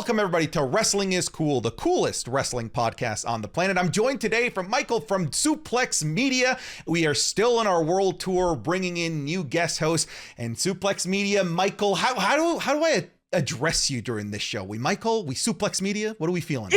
Welcome, everybody, to Wrestling is Cool, the coolest wrestling podcast on the planet. I'm joined today from Michael from Suplex Media. We are still on our world tour, bringing in new guest hosts. And Suplex Media, Michael, how do I address you during this show? We Suplex Media? What are we feeling?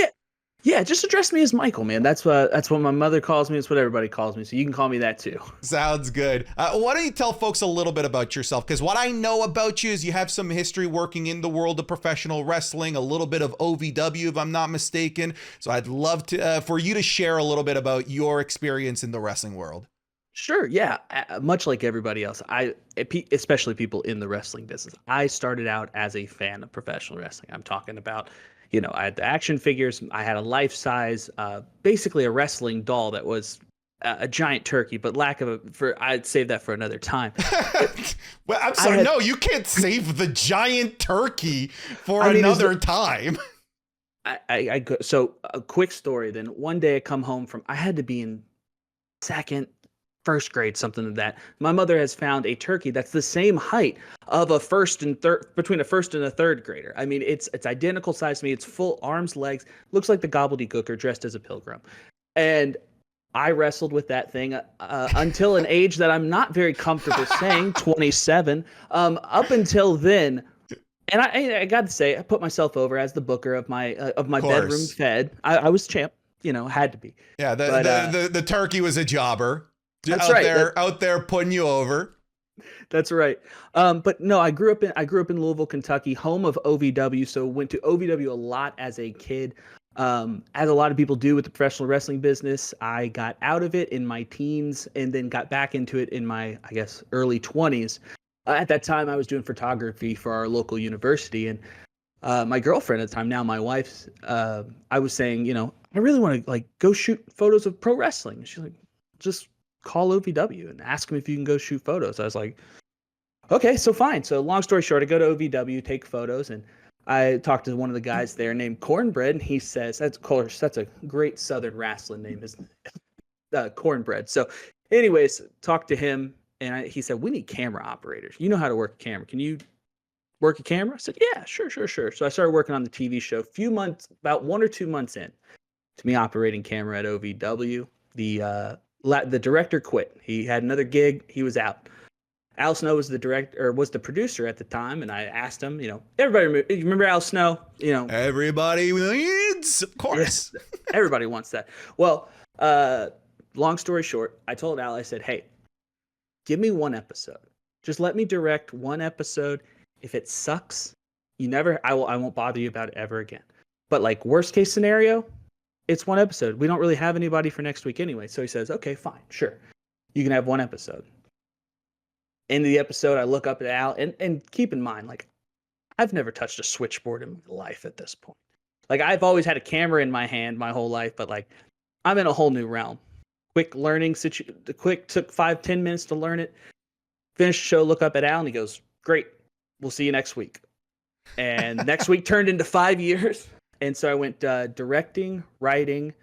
Yeah, just address me as Michael, man. That's what my mother calls me. It's what everybody calls me. So you can call me that too. Sounds good. Why don't you tell folks a little bit about yourself? Because what I know about you is you have some history working in the world of professional wrestling, a little bit of OVW, if I'm not mistaken. So I'd love to for you to share a little bit about your experience in the wrestling world. Sure. Yeah. Much like everybody else, especially people in the wrestling business, I started out as a fan of professional wrestling. I'm talking about, I had the action figures. I had a life-size, basically a wrestling doll that was a giant turkey, but I'd save that for another time. Well, I'm sorry. No, you can't save the giant turkey for another time. So a quick story. Then one day I come home I had to be in first grade, something like that. My mother has found a turkey that's the same height of between a first and a third grader. I mean, it's identical size to me. It's full arms, legs, looks like the gobbledygooker dressed as a pilgrim. And I wrestled with that thing until an age that I'm not very comfortable saying, 27. Up until then, and I got to say, I put myself over as the booker of my bedroom fed. I was champ, had to be. Yeah, the turkey was a jobber. That's out there putting you over. That's right. But no, I grew up in Louisville, Kentucky, home of OVW. So went to OVW a lot as a kid. As a lot of people do with the professional wrestling business, I got out of it in my teens and then got back into it in my, I guess, early 20s. At that time, I was doing photography for our local university, and my girlfriend at the time, now my wife's, I was saying, I really want to go shoot photos of pro wrestling. And she's like, just call OVW and ask them if you can go shoot photos. I was like, okay, so fine. So long story short, I go to OVW, take photos, and I talked to one of the guys there named Cornbread, and he says, that's a great Southern wrestling name, isn't it? Cornbread. So anyways, talked to him, and he said, we need camera operators. You know how to work a camera. Can you work a camera? I said, yeah, sure. So I started working on the TV show. About 1 or 2 months in to me operating camera at OVW. The director quit. He had another gig. He was out. Al Snow was the producer at the time, and I asked him, everybody, you remember Al Snow? Everybody needs, of course. Yes, everybody wants that. Well, long story short, I told Al, I said, hey, give me one episode. Just let me direct one episode. If it sucks, I won't bother you about it ever again. But worst case scenario, it's one episode. We don't really have anybody for next week anyway. So he says, okay, fine, sure. You can have one episode. End of the episode, I look up at Al, and keep in mind, I've never touched a switchboard in my life at this point. I've always had a camera in my hand my whole life, but I'm in a whole new realm. Took 5-10 minutes to learn it. Finish the show, look up at Al, and he goes, great, we'll see you next week. And next week turned into 5 years. And so I went directing, writing,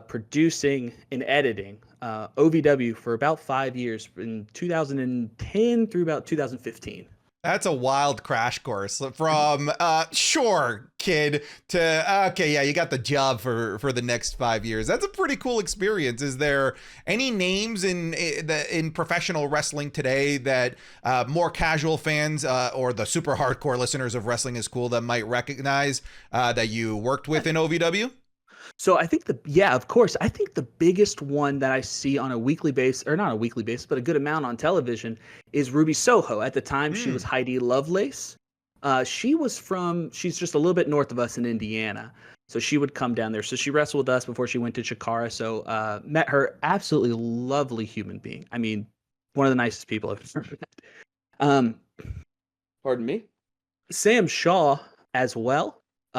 producing, and editing OVW for about 5 years, in 2010 through about 2015. That's a wild crash course from sure, kid, to okay, yeah, you got the job for the next 5 years. That's a pretty cool experience. Is there any names in professional wrestling today that more casual fans or the super hardcore listeners of Wrestling is Cool that might recognize that you worked with in OVW? So I think of course. I think the biggest one that I see on a weekly basis, or not a weekly basis, but a good amount on television, is Ruby Soho. At the time, she was Heidi Lovelace. She's just a little bit north of us in Indiana. So she would come down there. So she wrestled with us before she went to Chikara. So met her, absolutely lovely human being. I mean, one of the nicest people I've ever met. Pardon me. Sam Shaw as well.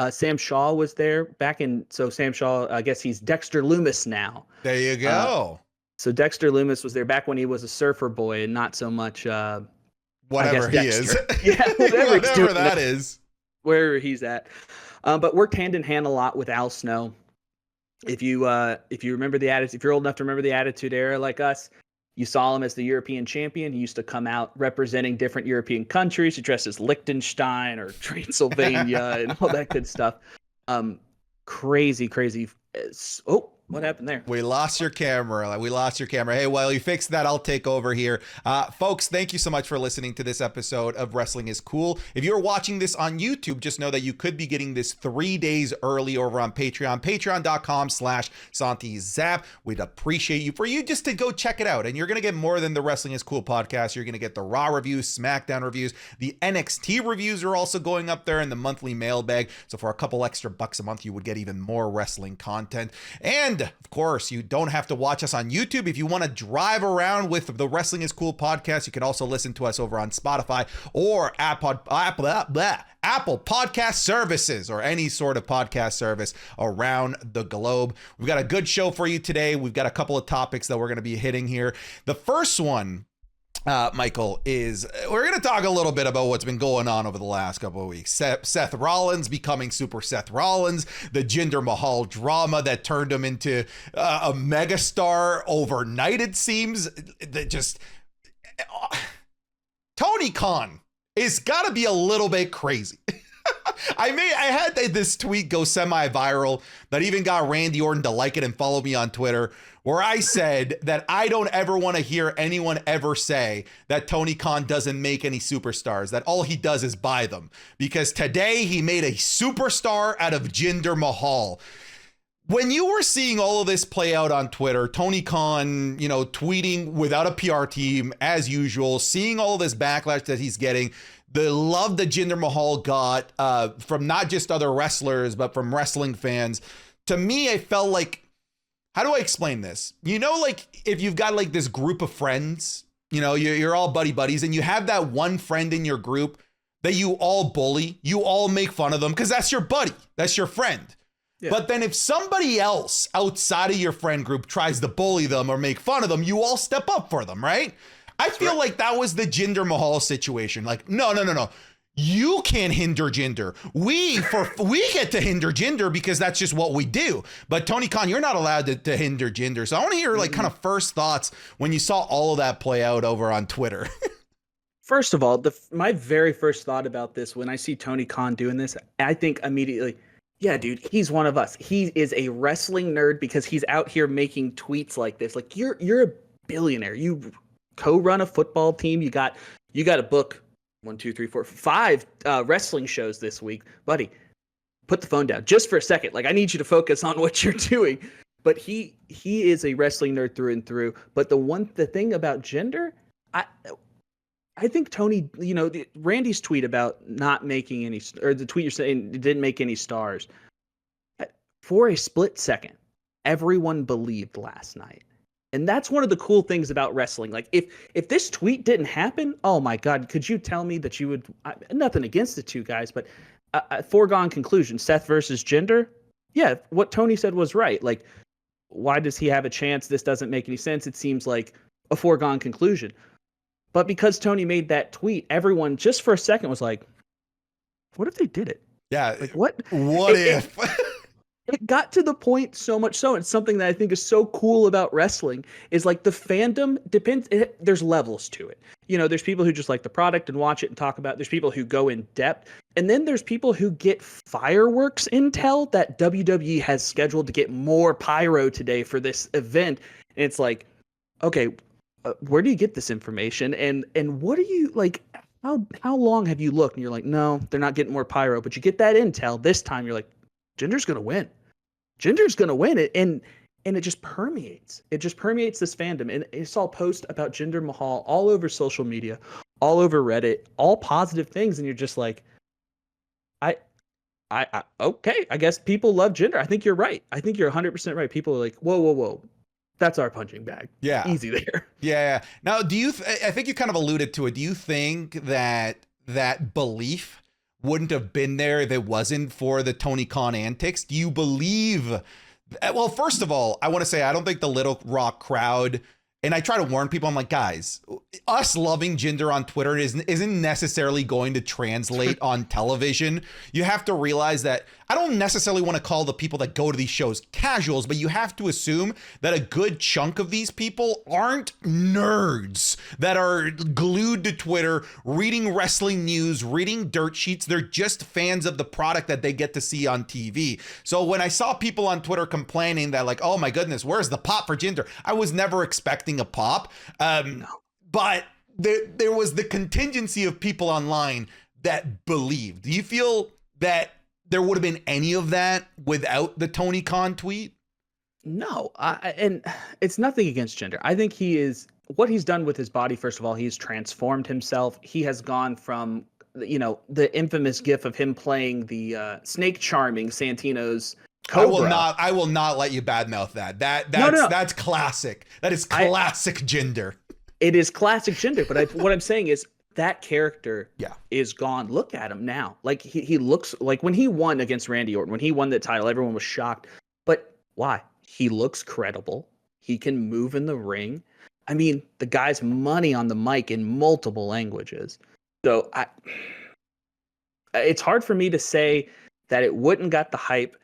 Sam Shaw was there so Sam Shaw, I guess he's Dexter Loomis now. There you go. So Dexter Loomis was there back when he was a surfer boy and not so much whatever he is. Yeah, whatever that is. Where he's at. But worked hand in hand a lot with Al Snow. If you remember the Attitude, if you're old enough to remember the Attitude Era like us, You saw him as the European champion. He used to come out representing different European countries. He dressed as Liechtenstein or Transylvania and all that good stuff. Crazy. Oh, what happened there? We lost your camera. Hey, while you fix that, I'll take over here. Folks, thank you so much for listening to this episode of Wrestling is Cool. If you're watching this on YouTube, just know that you could be getting this 3 days early over on Patreon, patreon.com/SantiZap. We'd appreciate you just to go check it out. And you're going to get more than the Wrestling is Cool podcast. You're going to get the Raw reviews, SmackDown reviews. The NXT reviews are also going up there in the monthly mailbag. So for a couple extra bucks a month, you would get even more wrestling content. And of course, you don't have to watch us on YouTube. If you want to drive around with the Wrestling is Cool podcast, you can also listen to us over on Spotify or Apple podcast services or any sort of podcast service around the globe. We've got a good show for you today. We've got a couple of topics that we're going to be hitting here. The first one, Michael, is we're going to talk a little bit about what's been going on over the last couple of weeks. Seth Rollins becoming Super Seth Rollins, the Jinder Mahal drama that turned him into a megastar overnight, it seems. Tony Khan is got to be a little bit crazy. I had this tweet go semi-viral that even got Randy Orton to like it and follow me on Twitter, where I said that I don't ever want to hear anyone ever say that Tony Khan doesn't make any superstars, that all he does is buy them. Because today he made a superstar out of Jinder Mahal. When you were seeing all of this play out on Twitter, Tony Khan, tweeting without a PR team as usual, seeing all this backlash that he's getting, the love that Jinder Mahal got from not just other wrestlers, but from wrestling fans, to me, I felt like, how do I explain this? If you've got like this group of friends, you're all buddies, and you have that one friend in your group that you all bully, you all make fun of them because that's your buddy, that's your friend. Yeah. But then if somebody else outside of your friend group tries to bully them or make fun of them, you all step up for them, right? I feel like that was the Jinder Mahal situation. Like, no. You can't hinder Jinder. We get to hinder Jinder because that's just what we do. But Tony Khan, you're not allowed to hinder Jinder. So I want to hear kind of first thoughts when you saw all of that play out over on Twitter. First of all, my very first thought about this, when I see Tony Khan doing this, I think immediately, yeah, dude, he's one of us. He is a wrestling nerd because he's out here making tweets like this. Like, you're a billionaire. You co-run a football team. You got a book. 1, 2, 3, 4, 5 wrestling shows this week. Buddy, put the phone down just for a second. Like, I need you to focus on what you're doing. But he is a wrestling nerd through and through. But the thing about Jinder, I think Tony, Randy's tweet about not making any, or the tweet you're saying didn't make any stars. For a split second, everyone believed last night. And that's one of the cool things about wrestling. Like, if this tweet didn't happen, oh my God, could you tell me that you would, nothing against the two guys, but a foregone conclusion, Seth versus Jinder? Yeah, what Tony said was right. Like, why does he have a chance? This doesn't make any sense. It seems like a foregone conclusion. But because Tony made that tweet, everyone just for a second was like, what if they did it? Yeah. Like, what? What if? It got to the point so much so, it's something that I think is so cool about wrestling, is like the fandom depends, there's levels to it. There's people who just like the product and watch it and talk about it. There's people who go in depth. And then there's people who get fireworks intel that WWE has scheduled to get more pyro today for this event. And it's like, okay, where do you get this information? And what are you like, how long have you looked? And you're like, no, they're not getting more pyro, but you get that intel. This time you're like, Jinder's going to win. Jinder's going to win it. And it just permeates. It just permeates this fandom. And I saw posts about Jinder Mahal all over social media, all over Reddit, all positive things. And you're just like, okay, I guess people love Jinder. I think you're right. I think you're 100% right. People are like, whoa. That's our punching bag. Yeah. Easy there. Yeah. Now, I think you kind of alluded to it. Do you think that belief wouldn't have been there if it wasn't for the Tony Khan antics? Do you believe? Well, first of all, I want to say I don't think the Little Rock crowd And I try to warn people, I'm like, guys, us loving Jinder on Twitter isn't necessarily going to translate on television. You have to realize that I don't necessarily want to call the people that go to these shows casuals, but you have to assume that a good chunk of these people aren't nerds that are glued to Twitter, reading wrestling news, reading dirt sheets. They're just fans of the product that they get to see on TV. So when I saw people on Twitter complaining that like, oh my goodness, where's the pop for Jinder? I was never expecting a pop. But there was the contingency of people online that believed. Do you feel that there would have been any of that without the Tony Khan tweet? No, and it's nothing against Jinder. I think he is what he's done with his body. First of all, he's transformed himself. He has gone from, the infamous gif of him playing the snake charming Santino's Cobra. I will not let you badmouth that. That's classic. That is classic Jinder. It is classic Jinder, but what I'm saying is that character is gone. Look at him now. Like he looks like when he won against Randy Orton, when he won the title, everyone was shocked. But why? He looks credible. He can move in the ring. I mean, the guy's money on the mic in multiple languages. So it's hard for me to say that it wouldn't got the hype,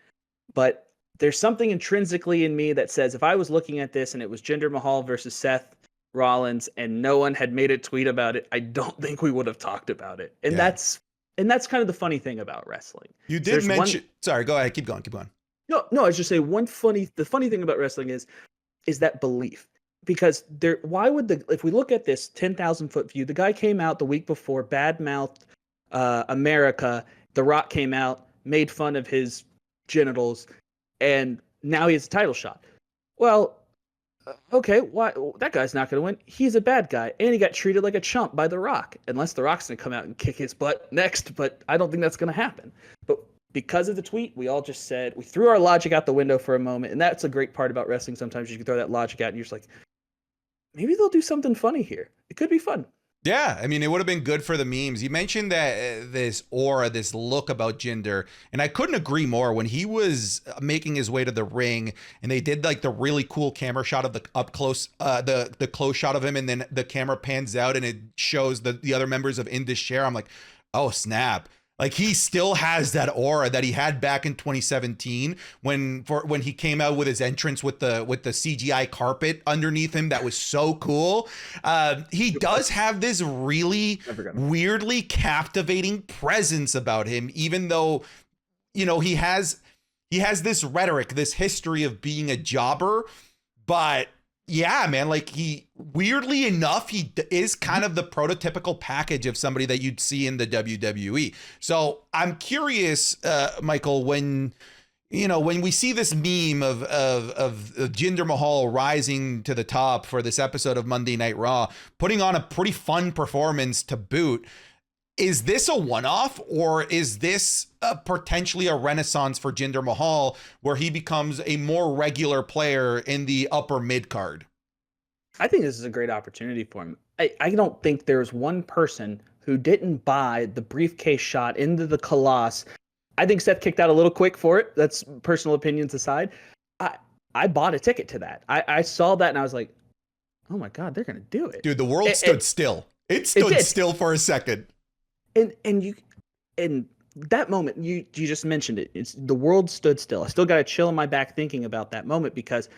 but there's something intrinsically in me that says if I was looking at this and it was Jinder Mahal versus Seth Rollins and no one had made a tweet about it, I don't think we would have talked about it. And that's kind of the funny thing about wrestling. You did mention sorry, go ahead, keep going. No, I was just saying the funny thing about wrestling is that belief. Because if we look at this 10,000 foot view, the guy came out the week before, badmouthed America. The Rock came out, made fun of his genitals, and now he has a title shot. Well, okay, why? That guy's not going to win. He's a bad guy, and he got treated like a chump by The Rock. Unless The Rock's going to come out and kick his butt next, but I don't think that's going to happen. But because of the tweet, we all just said, we threw our logic out the window for a moment, and that's a great part about wrestling. Sometimes you can throw that logic out, and you're just like, maybe they'll do something funny here. It could be fun. Yeah, I mean, it would have been good for the memes. You mentioned that this aura, this look about Jinder, and I couldn't agree more. When he was making his way to the ring, and they did like the really cool camera shot of the up close, the close shot of him, and then the camera pans out and it shows the other members of Indus Share. I'm like, oh snap! Like he still has that aura that he had back in 2017 when he came out with his entrance with the CGI carpet underneath him. That was so cool. He does have this really weirdly captivating presence about him, even though, he has this rhetoric, this history of being a jobber, but yeah, man, like he weirdly enough, he is kind of the prototypical package of somebody that you'd see in the WWE. So I'm curious, Michael, when we see this meme of Jinder Mahal rising to the top for this episode of Monday Night Raw, putting on a pretty fun performance to boot. Is this a one-off, or is this potentially a renaissance for Jinder Mahal where he becomes a more regular player in the upper mid-card? I think this is a great opportunity for him. I don't think there's one person who didn't buy the briefcase shot into the Colossus. I think Seth kicked out a little quick for it. That's personal opinions aside. I bought a ticket to that. I saw that and I was like, oh my God, they're going to do it. Dude, the world stood still. It stood still for a second. And that moment, you just mentioned it. It's the world stood still. I still got a chill in my back thinking about that moment because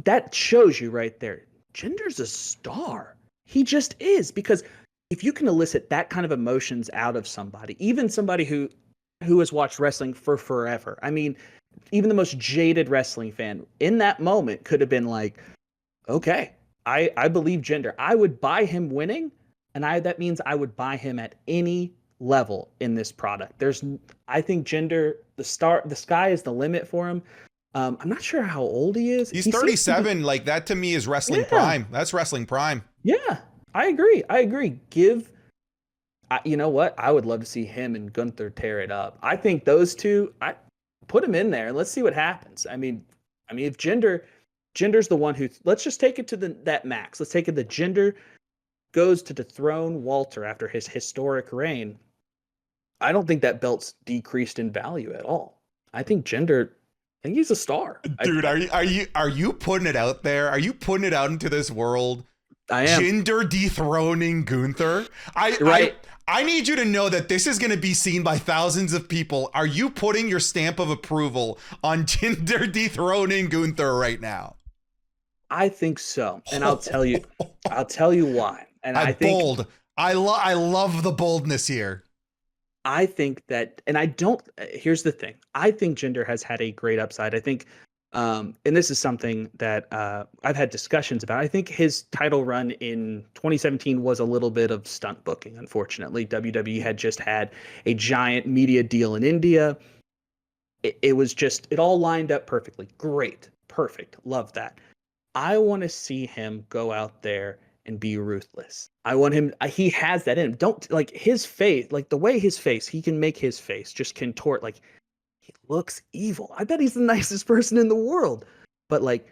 that shows you right there. Jinder's a star. He just is, because if you can elicit that kind of emotions out of somebody, even somebody who has watched wrestling for forever. I mean, even the most jaded wrestling fan in that moment could have been like, okay, I believe Jinder. I would buy him winning. And that means I would buy him at any level in this product. I think Jinder, the sky is the limit for him. I'm not sure how old he is. He's 37. Like that to me is wrestling prime. That's wrestling prime. Yeah, I agree. You know what? I would love to see him and Gunther tear it up. I think those two, I put him in there and let's see what happens. I mean, if Jinder's the one who, let's just take it to that max. Let's take it that Jinder goes to dethrone Walter after his historic reign. I don't think that belt's decreased in value at all. I think Jinder think he's a star. Dude, are you putting it out there? Are you putting it out into this world? I am. Jinder dethroning Gunther. Right. I need you to know that this is going to be seen by thousands of people. Are you putting your stamp of approval on Jinder dethroning Gunther right now? I think so, and I'll tell you why. And I think bold. I love the boldness here. I think that, and I don't. Here's the thing. I think Jinder has had a great upside. I think, and this is something that I've had discussions about. I think his title run in 2017 was a little bit of stunt booking. Unfortunately, WWE had just had a giant media deal in India. It was just, it all lined up perfectly. Great, perfect, love that. I want to see him go out there and be ruthless. I want him, he has that in him. Don't, like, his face, like the way his face, he can make his face just contort, like, he looks evil. I bet he's the nicest person in the world. But like,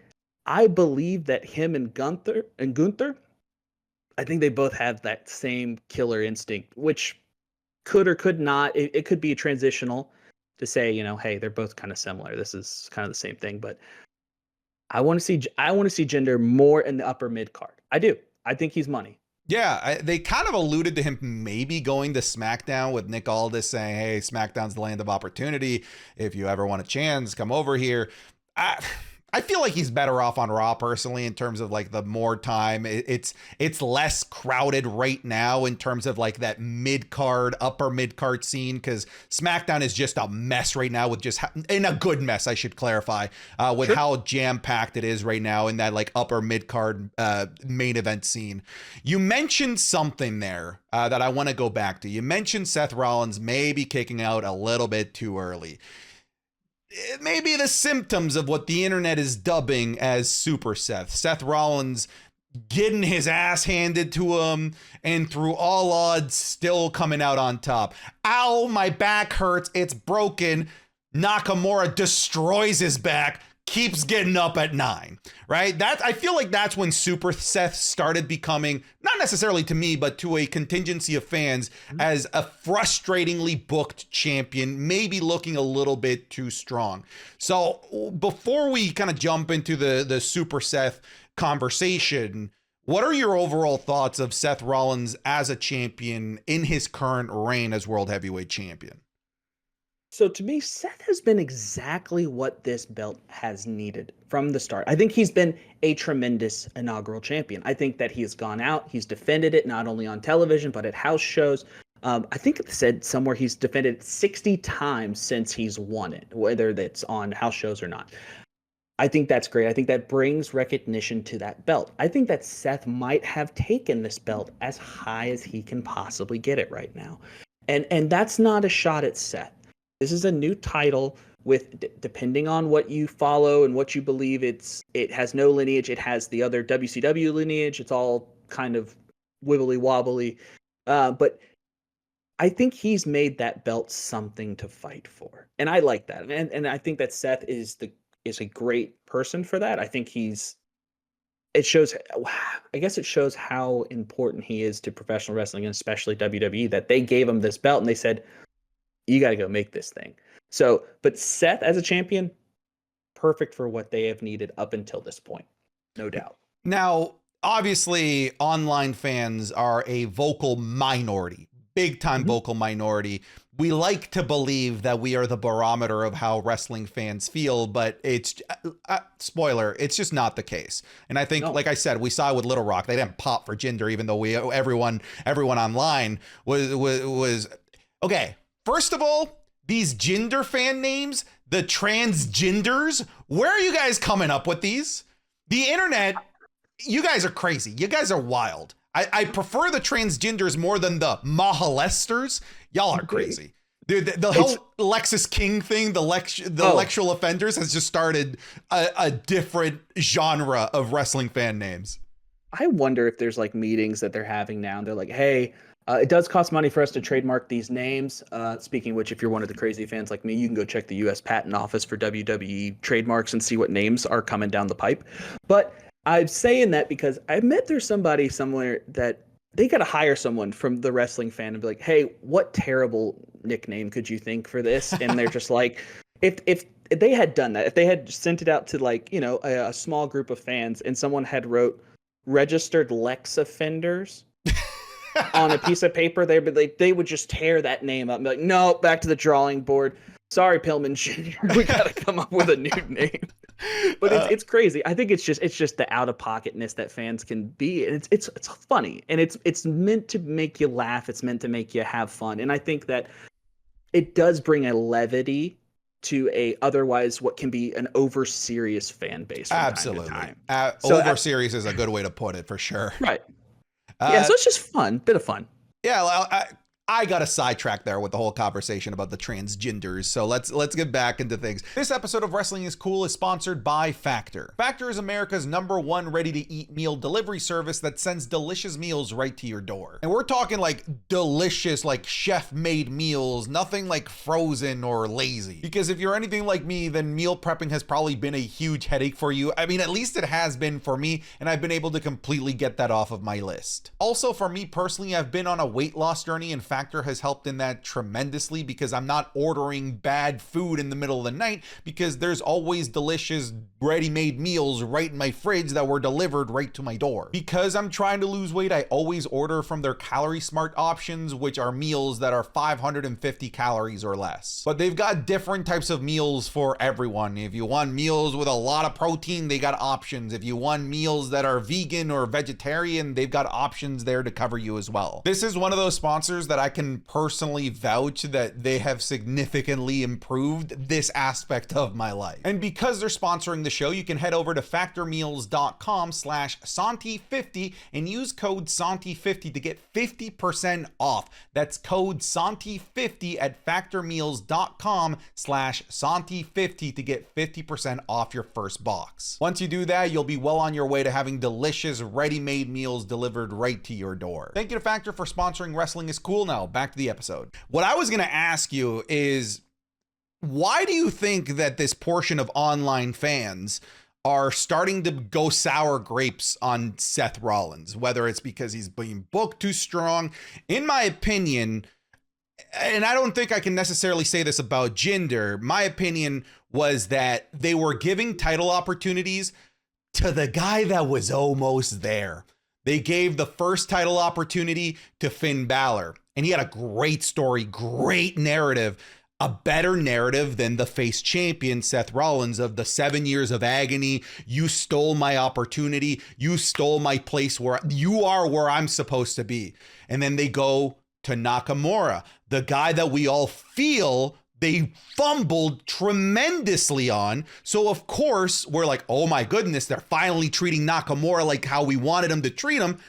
I believe that him and Gunther, I think they both have that same killer instinct, which could or could not, it could be transitional to say, you know, hey, they're both kind of similar. This is kind of the same thing, but I want to see Jinder more in the upper mid card. I do. I think he's money. Yeah, they kind of alluded to him maybe going to SmackDown with Nick Aldis saying, hey, SmackDown's the land of opportunity. If you ever want a chance, come over here. I feel like he's better off on Raw personally in terms of like the more time. It's less crowded right now in terms of like that mid-card, upper mid-card scene, because SmackDown is just a mess right now with just, in a good mess, I should clarify, with how jam-packed it is right now in that like upper mid-card main event scene. You mentioned something there that I want to go back to. You mentioned Seth Rollins maybe kicking out a little bit too early. It may be the symptoms of what the internet is dubbing as Super Seth. Seth Rollins getting his ass handed to him and through all odds still coming out on top. Ow, my back hurts. It's broken. Nakamura destroys his back, keeps getting up at 9, right? I feel like that's when Super Seth started becoming, not necessarily to me, but to a contingency of fans, as a frustratingly booked champion, maybe looking a little bit too strong. So before we kind of jump into the Super Seth conversation, what are your overall thoughts of Seth Rollins as a champion in his current reign as World Heavyweight Champion? So to me, Seth has been exactly what this belt has needed from the start. I think he's been a tremendous inaugural champion. I think that he has gone out, he's defended it not only on television, but at house shows. I think it said somewhere he's defended it 60 times since he's won it, whether that's on house shows or not. I think that's great. I think that brings recognition to that belt. I think that Seth might have taken this belt as high as he can possibly get it right now. And that's not a shot at Seth. This is a new title with, depending on what you follow and what you believe, it has no lineage. It has the other WCW lineage. It's all kind of wibbly wobbly. But I think he's made that belt something to fight for. And I like that. And I think that Seth is a great person for that. I think it shows how important he is to professional wrestling, and especially WWE, that they gave him this belt and they said, you got to go make this thing. So, but Seth as a champion, perfect for what they have needed up until this point, no doubt. Now, obviously, online fans are a vocal minority, big time vocal minority. We like to believe that we are the barometer of how wrestling fans feel, but it's spoiler, it's just not the case. And I think, like I said, we saw with Little Rock, they didn't pop for Jinder, even though everyone online was okay. First of all, these Jinder fan names, the transgenders, where are you guys coming up with these? The internet, you guys are crazy. You guys are wild. I prefer the transgenders more than the Mahalesters. Y'all are crazy. Dude, the whole Lexus King thing, the lectural offenders has just started a different genre of wrestling fan names. I wonder if there's like meetings that they're having now and they're like, hey, it does cost money for us to trademark these names. Speaking of which, if you're one of the crazy fans like me, you can go check the U.S. Patent Office for WWE trademarks and see what names are coming down the pipe. But I'm saying that because I bet there's somebody somewhere that they got to hire someone from the wrestling fan and be like, hey, what terrible nickname could you think for this? And they're just like, If they had done that, if they had sent it out to like, you know, a small group of fans and someone had wrote registered Lex offenders on a piece of paper, they'd be like, they would just tear that name up and be like, no, back to the drawing board. Sorry, Pillman Jr. We gotta come up with a new name. But it's crazy. I think it's just the out of pocketness that fans can be, and it's funny, and it's meant to make you laugh. It's meant to make you have fun, and I think that it does bring a levity to a otherwise what can be an over serious fan base. From Absolutely, time to time. over serious is a good way to put it for sure. Right. Yeah. So it's just fun, bit of fun. Yeah. Well, I got a sidetrack there with the whole conversation about the transgenders. So let's get back into things. This episode of Wrestling is Cool is sponsored by Factor. Factor is America's #1 ready-to-eat meal delivery service that sends delicious meals right to your door. And we're talking like delicious, like chef-made meals, nothing like frozen or lazy. Because if you're anything like me, then meal prepping has probably been a huge headache for you. I mean, at least it has been for me, and I've been able to completely get that off of my list. Also, for me personally, I've been on a weight loss journey, and Factor has helped in that tremendously because I'm not ordering bad food in the middle of the night because there's always delicious ready-made meals right in my fridge that were delivered right to my door. Because I'm trying to lose weight, I always order from their Calorie Smart options, which are meals that are 550 calories or less. But they've got different types of meals for everyone. If you want meals with a lot of protein, they got options. If you want meals that are vegan or vegetarian, they've got options there to cover you as well. This is one of those sponsors that I can personally vouch that they have significantly improved this aspect of my life. And because they're sponsoring the show, you can head over to factormeals.com/Santi50 and use code Santi50 to get 50% off. That's code Santi50 at factormeals.com/Santi50 to get 50% off your first box. Once you do that, you'll be well on your way to having delicious ready-made meals delivered right to your door. Thank you to Factor for sponsoring Wrestling is Cool. Now back to the episode. What I was going to ask you is, why do you think that this portion of online fans are starting to go sour grapes on Seth Rollins? Whether it's because he's being booked too strong, in my opinion, and I don't think I can necessarily say this about Jinder, my opinion was that they were giving title opportunities to the guy that was almost there. They gave the first title opportunity to Finn Balor, and he had a great story, great narrative, a better narrative than the face champion, Seth Rollins, of the 7 years of agony. You stole my opportunity. You stole my place where you are where I'm supposed to be. And then they go to Nakamura, the guy that we all feel they fumbled tremendously on. So of course we're like, oh my goodness, they're finally treating Nakamura like how we wanted him to treat him.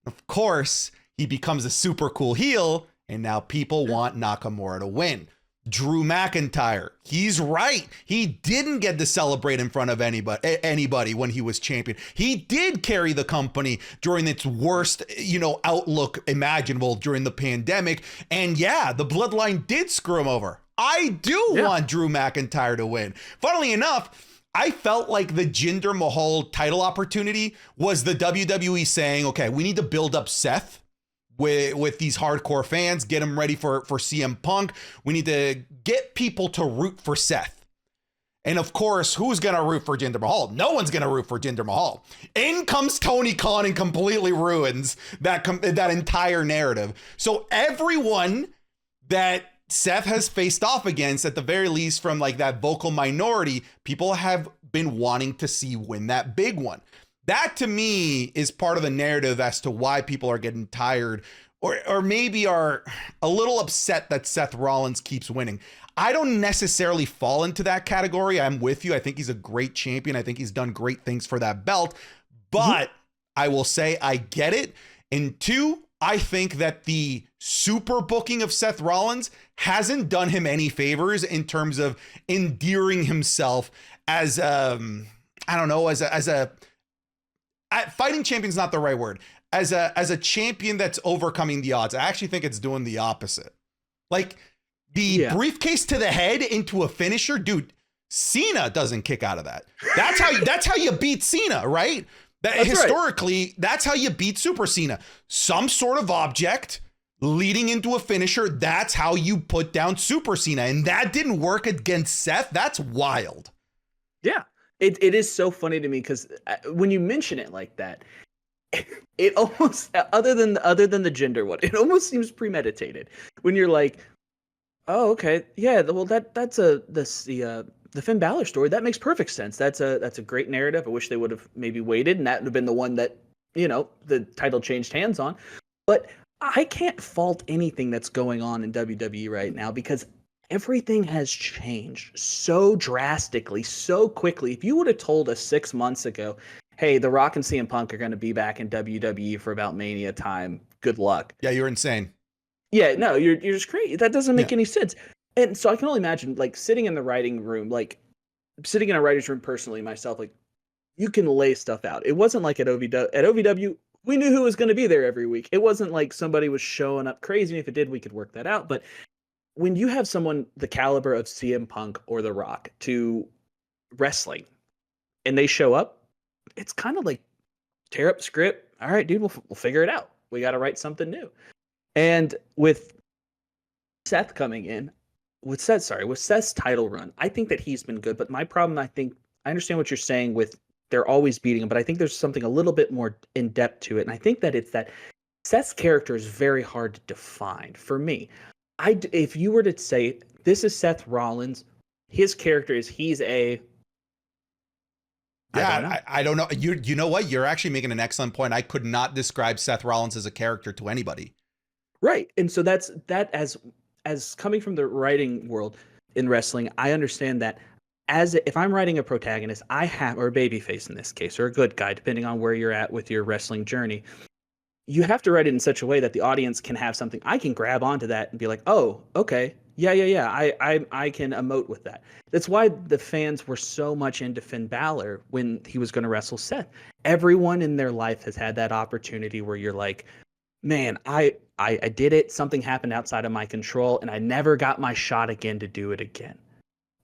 Of course, he becomes a super cool heel, and now people want Nakamura to win. Drew McIntyre, he's right. He didn't get to celebrate in front of anybody when he was champion. He did carry the company during its worst, outlook imaginable during the pandemic. And yeah, the bloodline did screw him over. I do want Drew McIntyre to win. Funnily enough, I felt like the Jinder Mahal title opportunity was the WWE saying, okay, we need to build up Seth with these hardcore fans, get them ready for CM Punk. We need to get people to root for Seth. And of course, who's going to root for Jinder Mahal? No one's going to root for Jinder Mahal. In comes Tony Khan and completely ruins that entire narrative. So everyone that Seth has faced off against, at the very least from like that vocal minority, people have been wanting to see win that big one. That to me is part of the narrative as to why people are getting tired or maybe are a little upset that Seth Rollins keeps winning. I don't necessarily fall into that category. I'm with you. I think he's a great champion. I think he's done great things for that belt, but I will say I get it. And two, I think that the super booking of Seth Rollins hasn't done him any favors in terms of endearing himself as fighting champion's not the right word. As a champion that's overcoming the odds. I actually think it's doing the opposite. Like the briefcase to the head into a finisher, dude. Cena doesn't kick out of that. That's how you beat Cena, right? That's historically right. That's how you beat Super Cena. Some sort of object leading into a finisher. That's how you put down Super Cena. And that didn't work against Seth. That's wild. Yeah. It is so funny to me because when you mention it like that, it almost, other than the Jinder one, it almost seems premeditated when you're like, oh, okay, yeah, well that's the Finn Balor story. That makes perfect sense. That's a great narrative. I wish they would have maybe waited, and that would have been the one that, you know, the title changed hands on. But I can't fault anything that's going on in WWE right now because everything has changed so drastically, so quickly. If you would have told us 6 months ago, hey, The Rock and CM Punk are going to be back in WWE for about Mania time, good luck. Yeah, you're insane. Yeah, no, you're just crazy. That doesn't make any sense. And so I can only imagine, like, sitting in the writing room, like, sitting in a writer's room personally myself, like, you can lay stuff out. It wasn't like at OVW, we knew who was going to be there every week. It wasn't like somebody was showing up crazy. If it did, we could work that out. But when you have someone the caliber of CM Punk or The Rock to wrestling and they show up, it's kind of like tear up the script. All right, dude, we'll figure it out. We got to write something new. And with Seth coming in, with Seth's title run, I think that he's been good. But my problem, I understand what you're saying with they're always beating him, but I think there's something a little bit more in depth to it. And I think that it's that Seth's character is very hard to define for me. If you were to say this is Seth Rollins, his character is he's a I don't know. You know what? You're actually making an excellent point. I could not describe Seth Rollins as a character to anybody. Right. And so that as coming from the writing world in wrestling, I understand that if I'm writing a protagonist, or a babyface in this case, or a good guy, depending on where you're at with your wrestling journey, you have to write it in such a way that the audience can have something. I can grab onto that and be like, oh, okay. Yeah. I can emote with that. That's why the fans were so much into Finn Balor when he was going to wrestle Seth. Everyone in their life has had that opportunity where you're like, man, I did it. Something happened outside of my control, and I never got my shot again to do it again.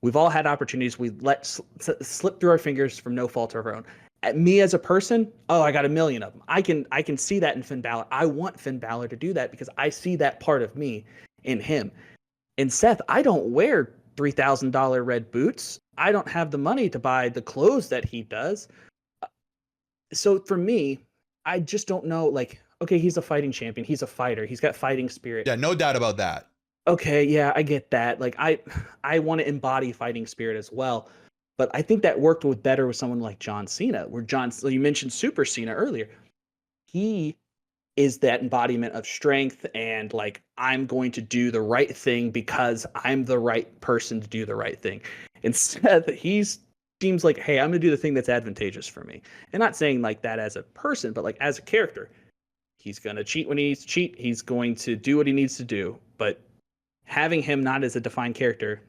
We've all had opportunities we let slip through our fingers from no fault of our own. At me as a person, I got a million of them. I can see that in Finn Balor. I want Finn Balor to do that because I see that part of me in him. And Seth, I don't wear $3,000 red boots. I don't have the money to buy the clothes that he does. So for me, I just don't know, like, okay, he's a fighting champion. He's a fighter. He's got fighting spirit. Yeah, no doubt about that. Okay, yeah, I get that. Like, I want to embody fighting spirit as well. But I think that worked better with someone like John Cena, you mentioned Super Cena earlier. He is that embodiment of strength and like, I'm going to do the right thing because I'm the right person to do the right thing. Instead, he seems like, hey, I'm going to do the thing that's advantageous for me. And not saying like that as a person, but like as a character. He's going to cheat when he needs to cheat. He's going to do what he needs to do. But having him not as a defined character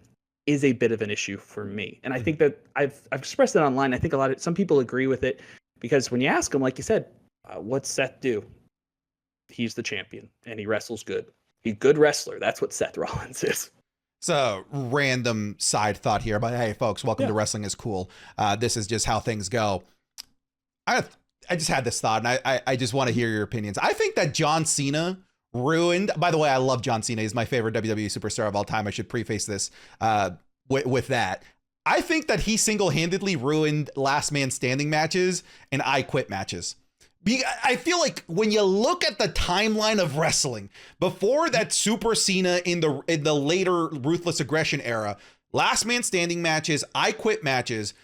is a bit of an issue for me. And I think that I've expressed that online. I think some people agree with it because when you ask him, like you said, what's Seth do? He's the champion and he wrestles good. He's a good wrestler. That's what Seth Rollins is. It's a random side thought here, but hey, folks, welcome to Wrestling is Cool. This is just how things go. I just had this thought, and I just want to hear your opinions. I think that John Cena ruined. By the way, I love John Cena. He's my favorite WWE superstar of all time. I should preface this with that. I think that he single-handedly ruined last man standing matches and I quit matches. I feel like when you look at the timeline of wrestling before that Super Cena in the later Ruthless Aggression era, last man standing matches, I quit matches,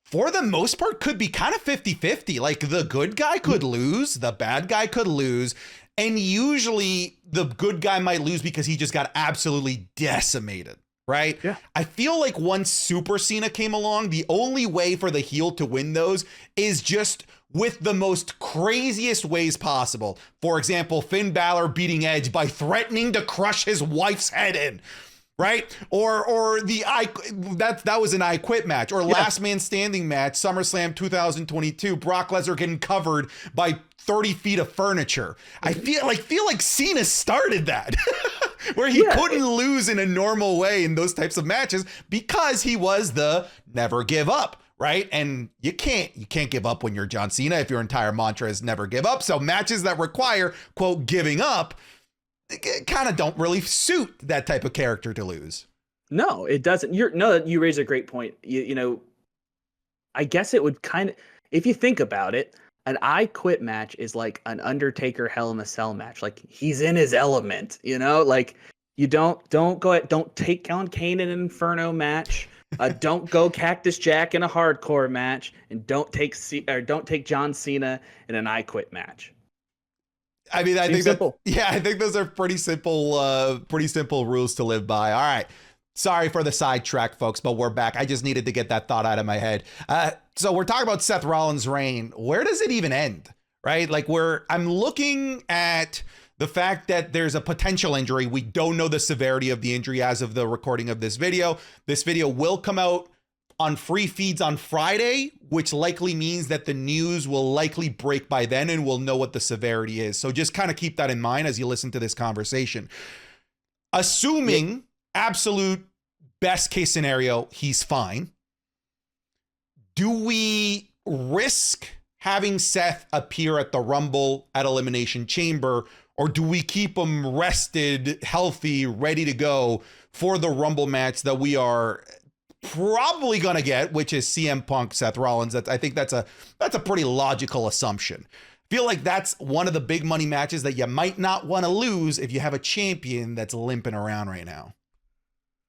for the most part could be kind of 50-50. Like the good guy could lose, the bad guy could lose. And usually the good guy might lose because he just got absolutely decimated, right? Yeah. I feel like once Super Cena came along, the only way for the heel to win those is just with the most craziest ways possible. For example, Finn Balor beating Edge by threatening to crush his wife's head in. Right? Or that was an I Quit match, or last man standing match, SummerSlam 2022, Brock Lesnar getting covered by 30 feet of furniture. I feel like Cena started that where he couldn't lose in a normal way in those types of matches because he was the never give up. Right. And you can't give up when you're John Cena if your entire mantra is never give up. So matches that require, quote, giving up, kind of don't really suit that type of character to lose. No, it doesn't. You raise a great point. You know, I guess it would kind of, if you think about it, an I Quit match is like an Undertaker Hell in a Cell match. Like he's in his element, you know. Like you don't take on Kane in an Inferno match. Don't go Cactus Jack in a hardcore match, and don't take John Cena in an I Quit match. I mean, I think those are pretty simple rules to live by. All right. Sorry for the sidetrack, folks, but we're back. I just needed to get that thought out of my head. So we're talking about Seth Rollins' reign. Where does it even end? Right? Like I'm looking at the fact that there's a potential injury. We don't know the severity of the injury as of the recording of this video. This video will come out on free feeds on Friday, which likely means that the news will likely break by then and we'll know what the severity is. So just kind of keep that in mind as you listen to this conversation. Assuming absolute best case scenario, he's fine. Do we risk having Seth appear at the Rumble at Elimination Chamber, or do we keep him rested, healthy, ready to go for the Rumble match that we are probably going to get, which is CM Punk, Seth Rollins? I think that's a pretty logical assumption. I feel like that's one of the big money matches that you might not want to lose if you have a champion that's limping around right now.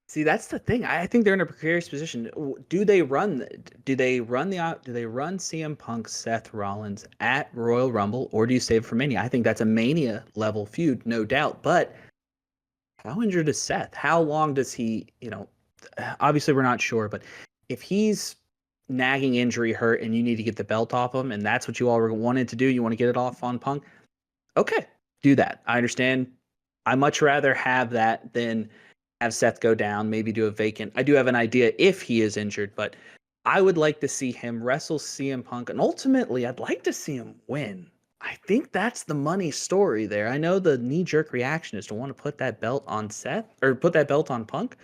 See, that's the thing. I think they're in a precarious position. Do they run CM Punk, Seth Rollins at Royal Rumble, or do you save it for Mania? I think that's a Mania level feud, no doubt. But how injured is Seth? How long does he, obviously we're not sure, but if he's nagging injury hurt and you need to get the belt off him, and that's what you all wanted to do, you want to get it off on Punk, okay, do that. I understand. I much rather have that than have Seth go down, maybe do a vacant. I do have an idea if he is injured, but I would like to see him wrestle CM Punk, and ultimately I'd like to see him win. I think that's the money story there. I know the knee-jerk reaction is to want to put that belt on Seth, or put that belt on Punk.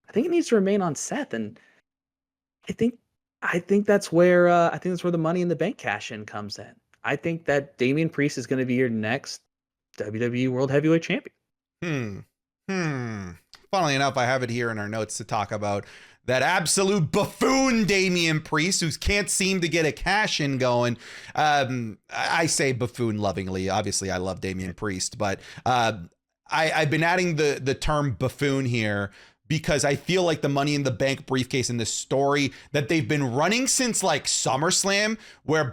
I think it needs to remain on Seth, and I think that's where the Money in the Bank cash-in comes in. I think that Damian Priest is going to be your next WWE World Heavyweight Champion. Funnily enough, I have it here in our notes to talk about that absolute buffoon Damian Priest, who can't seem to get a cash-in going. I say buffoon lovingly. Obviously, I love Damian Priest, but I've been adding the term buffoon here because I feel like the Money in the Bank briefcase in the story that they've been running since like SummerSlam, where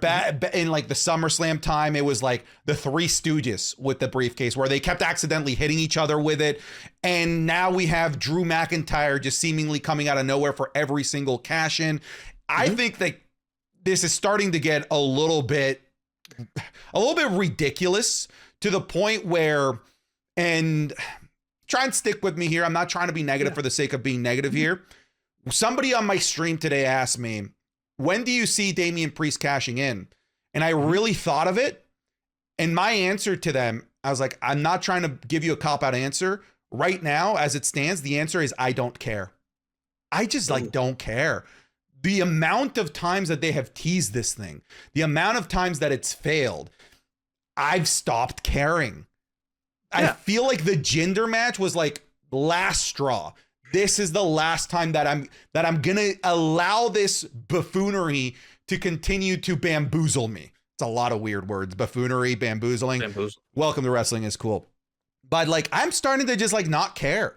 in like the SummerSlam time, it was like the Three Stooges with the briefcase where they kept accidentally hitting each other with it. And now we have Drew McIntyre just seemingly coming out of nowhere for every single cash in. I think that this is starting to get a little bit ridiculous to the point where, and try and stick with me here. I'm not trying to be negative for the sake of being negative here. Somebody on my stream today asked me, when do you see Damian Priest cashing in? And I really thought of it. And my answer to them, I was like, I'm not trying to give you a cop-out answer. Right now, as it stands, the answer is I don't care. I just don't care. The amount of times that they have teased this thing, the amount of times that it's failed, I've stopped caring. I feel like the Jinder match was like last straw. This is the last time that I'm gonna allow this buffoonery to continue to bamboozle me. It's a lot of weird words. Buffoonery, bamboozling. Welcome to Wrestling is Cool. But like, I'm starting to just like not care.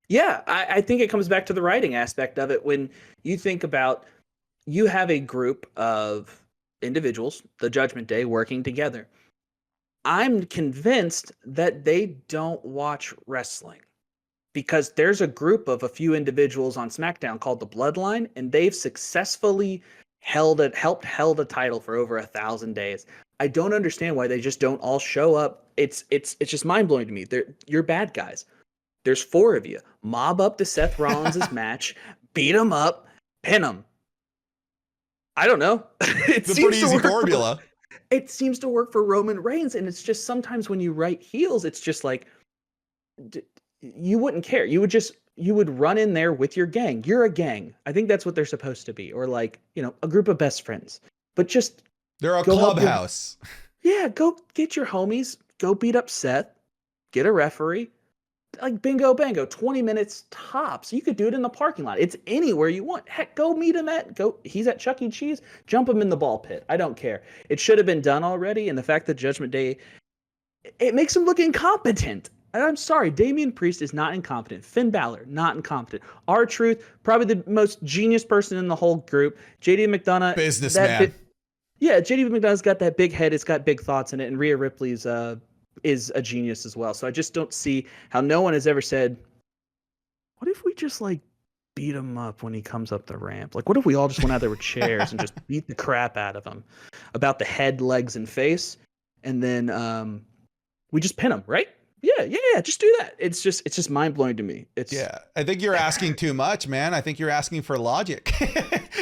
Yeah, I think it comes back to the writing aspect of it. When you think about, you have a group of individuals, the Judgment Day, working together. I'm convinced that they don't watch wrestling because there's a group of a few individuals on SmackDown called the Bloodline, and they've successfully held a title for over 1,000 days. I don't understand why they just don't all show up. It's just mind blowing to me. You're bad guys. There's 4 of you. Mob up to Seth Rollins' match, beat him up, pin him. I don't know. It's a pretty easy formula. It seems to work for Roman Reigns, and it's just sometimes when you write heels, it's just like you wouldn't care. You would run in there with your gang. You're a gang. I think that's what they're supposed to be, or like a group of best friends. But just they're a clubhouse. Go get your homies. Go beat up Seth. get a referee, like bingo bango, 20 minutes tops. You could do it in the parking lot. It's anywhere you want. Heck, go meet him he's at Chuck E. Cheese, jump him in the ball pit. I don't care. It should have been done already. And the fact that Judgment Day, it makes him look incompetent. And I'm sorry, Damian Priest is not incompetent. Finn Balor, not incompetent. R-Truth, probably the most genius person in the whole group. JD McDonagh. Businessman. JD McDonagh's got that big head. It's got big thoughts in it. And Rhea Ripley's is a genius as well. So I just don't see how no one has ever said, what if we just like beat him up when he comes up the ramp? Like, what if we all just went out there with chairs and just beat the crap out of him about the head, legs, and face? And then we just pin him, right? Yeah, just do that. It's just mind blowing to me. I think you're asking too much, man. I think you're asking for logic.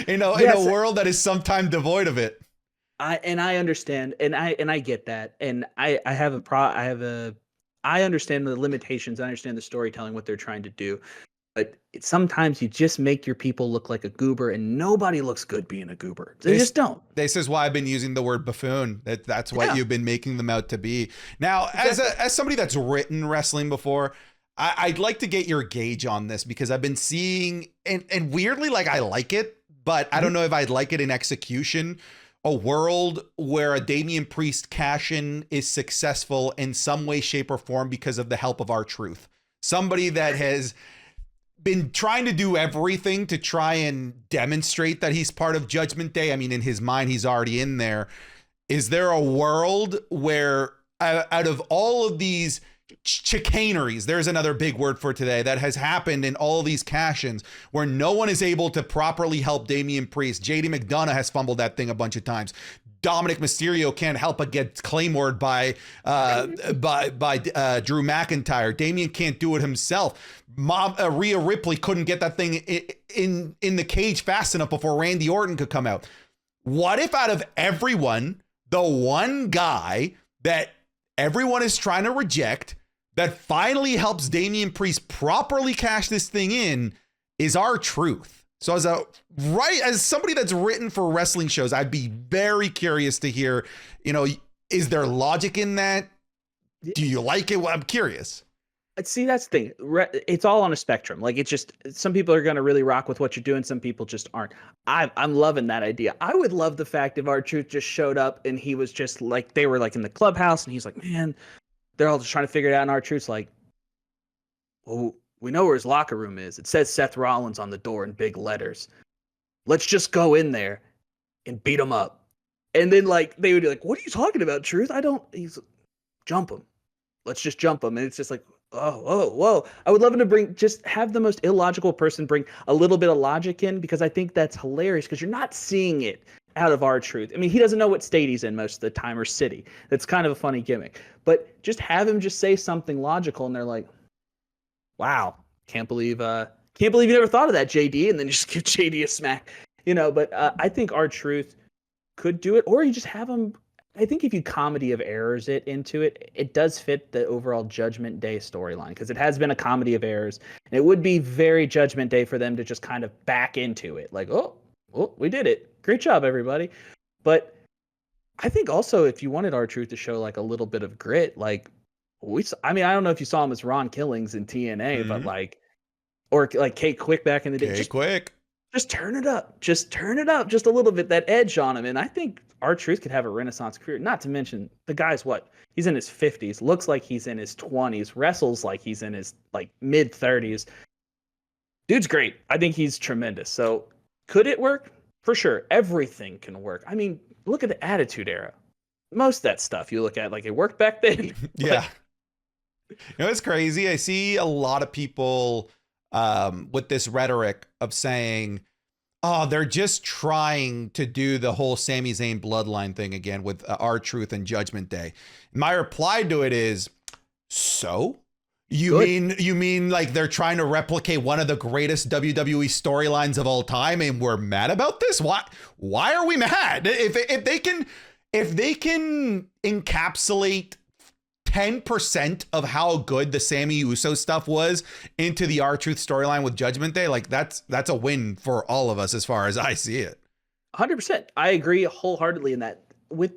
In a world that is sometimes devoid of it. I understand, and I get that, and I understand the limitations. I understand the storytelling, what they're trying to do, but sometimes you just make your people look like a goober, and nobody looks good being a goober. They just don't. This is why I've been using the word buffoon. That's what you've been making them out to be. Now, Exactly. as somebody that's written wrestling before, I'd like to get your gauge on this, because I've been seeing, and weirdly, like, I like it, but I don't know if I'd like it in execution. A world where a Damian Priest cash-in is successful in some way, shape, or form because of the help of R-Truth. Somebody that has been trying to do everything to try and demonstrate that he's part of Judgment Day. I mean, in his mind, he's already in there. Is there a world where out of all of these chicaneries, there's another big word for today, that has happened in all these cash-ins, where no one is able to properly help Damian Priest? JD McDonagh has fumbled that thing a bunch of times. Dominic Mysterio can't help but get claymored by Drew McIntyre. Damian can't do it himself. Rhea Ripley couldn't get that thing in the cage fast enough before Randy Orton could come out. What if out of everyone, the one guy that everyone is trying to reject, that finally helps Damian Priest properly cash this thing in, is R-Truth? So as somebody that's written for wrestling shows, I'd be very curious to hear, is there logic in that? Do you like it? Well, I'm curious. See, that's the thing. It's all on a spectrum. Like, it's just, some people are going to really rock with what you're doing. Some people just aren't. I'm loving that idea. I would love the fact if R-Truth just showed up and he was just like, they were like in the clubhouse and he's like, man, they're all just trying to figure it out. And R-Truth's like, well, we know where his locker room is. It says Seth Rollins on the door in big letters. Let's just go in there and beat him up. And then like, they would be like, what are you talking about, Truth? He's jump him. Let's just jump him. And it's just like, whoa. I would love him to just have the most illogical person bring a little bit of logic in, because I think that's hilarious, because you're not seeing it out of R-Truth. I mean, he doesn't know what state he's in most of the time, or city. That's kind of a funny gimmick. But just have him just say something logical, and they're like, wow, can't believe you never thought of that, JD, and then just give JD a smack. But I think R-Truth could do it, or you just have him. I think if you comedy of errors it into it, it does fit the overall Judgment Day storyline, because it has been a comedy of errors, and it would be very Judgment Day for them to just kind of back into it, like, oh, we did it, great job, everybody. But I think also if you wanted R-Truth to show like a little bit of grit, like I don't know if you saw him as Ron Killings in TNA, but or like Kate Quick back in the day. Just turn it up. Just a little bit, that edge on him. And I think R-Truth could have a Renaissance career. Not to mention, the guy's he's in his 50s, looks like he's in his 20s, wrestles like he's in his mid 30s. Dude's great. I think he's tremendous. So could it work? For sure. Everything can work. I mean, look at the Attitude Era. Most of that stuff you look at, like, it worked back then. Yeah. It's crazy. I see a lot of people with this rhetoric of saying, oh, they're just trying to do the whole Sami Zayn bloodline thing again with R-Truth and Judgment Day. My reply to it is, so? You mean like they're trying to replicate one of the greatest WWE storylines of all time, and we're mad about this? Why are we mad? If they can encapsulate 10% of how good the Sammy Uso stuff was into the R-Truth storyline with Judgment Day, like that's a win for all of us as far as I see it. 100%. I agree wholeheartedly in that. With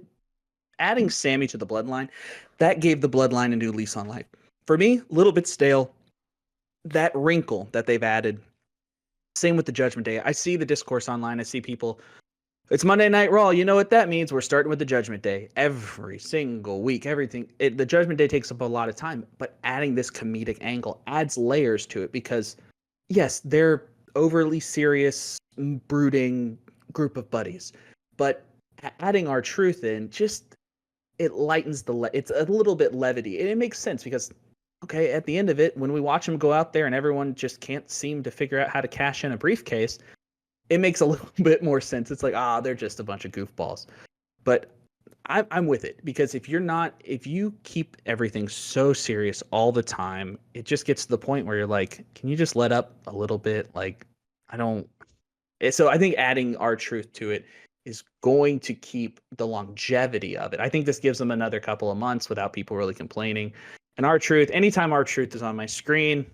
adding Sammy to the bloodline, that gave the bloodline a new lease on life. For me, a little bit stale. That wrinkle that they've added. Same with the Judgment Day. I see the discourse online. I see people, it's Monday Night Raw. You know what that means? We're starting with the Judgment Day every single week. Everything. The Judgment Day takes up a lot of time, but adding this comedic angle adds layers to it because, yes, they're overly serious, brooding group of buddies, but adding R-Truth in just it lightens it's a little bit levity, and it makes sense because okay, at the end of it, when we watch them go out there and everyone just can't seem to figure out how to cash in a briefcase, it makes a little bit more sense. It's like, they're just a bunch of goofballs. But I'm with it because if you keep everything so serious all the time, it just gets to the point where you're like, can you just let up a little bit? Like, so I think adding R-Truth to it is going to keep the longevity of it. I think this gives them another couple of months without people really complaining. And R-Truth, anytime R-Truth is on my screen,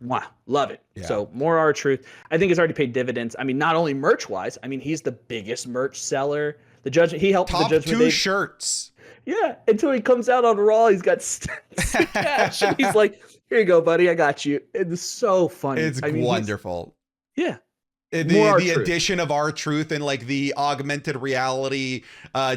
wow, love it. Yeah. So more R-Truth. I think it's already paid dividends. I mean, not only merch-wise, I mean, he's the biggest merch seller. He helped Top the Judgment Day. Day. Shirts. Yeah, until he comes out on Raw, he's got cash. And he's like, here you go, buddy, I got you. It's so funny. It's wonderful. Yeah. The addition of R-Truth and like the augmented reality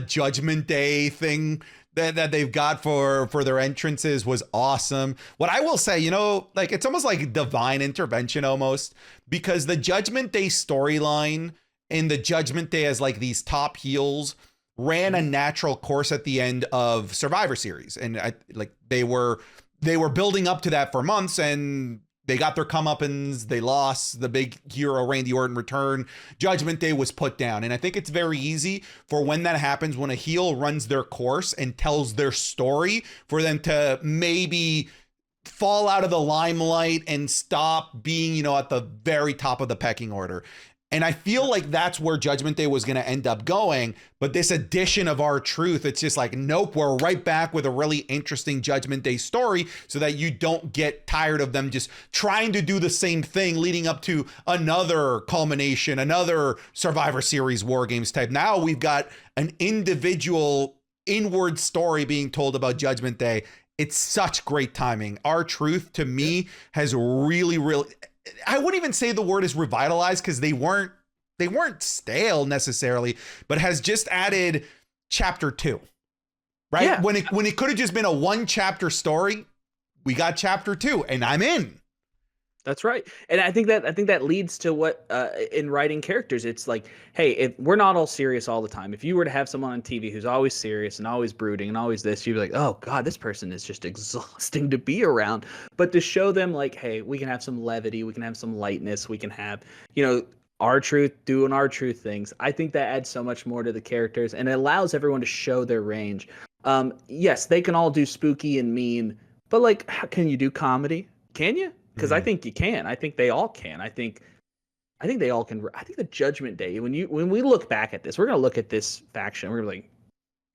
Judgment Day thing that they've got for their entrances was awesome. What I will say, like it's almost like divine intervention almost, because the Judgment Day storyline and the Judgment Day as like these top heels ran a natural course at the end of Survivor Series. And they were building up to that for months, and they got their comeuppance. They lost. The big hero Randy Orton returned. Judgment Day was put down. And I think it's very easy for when that happens, when a heel runs their course and tells their story, for them to maybe fall out of the limelight and stop being, at the very top of the pecking order. And I feel like that's where Judgment Day was going to end up going. But this addition of R-Truth, it's just like, nope, we're right back with a really interesting Judgment Day story so that you don't get tired of them just trying to do the same thing leading up to another culmination, another Survivor Series War Games type. Now we've got an individual inward story being told about Judgment Day. It's such great timing. R-Truth, to me, has really, really... I wouldn't even say the word is revitalized because they weren't stale necessarily, but has just added chapter 2, right? Yeah. When it could have just been a 1 chapter story, we got chapter 2 and I'm in. That's right. And I think that leads to what in writing characters, it's like, hey, if we're not all serious all the time. If you were to have someone on TV who's always serious and always brooding and always this, you'd be like, oh God, this person is just exhausting to be around. But to show them like, hey, we can have some levity, we can have some lightness, we can have, R-Truth doing R-Truth things. I think that adds so much more to the characters and it allows everyone to show their range. Yes, they can all do spooky and mean, but like, how can you do comedy? Can you? Because I think you can. I think they all can. I think they all can. I think the Judgment Day, when we look back at this, we're gonna look at this faction. We're gonna be like,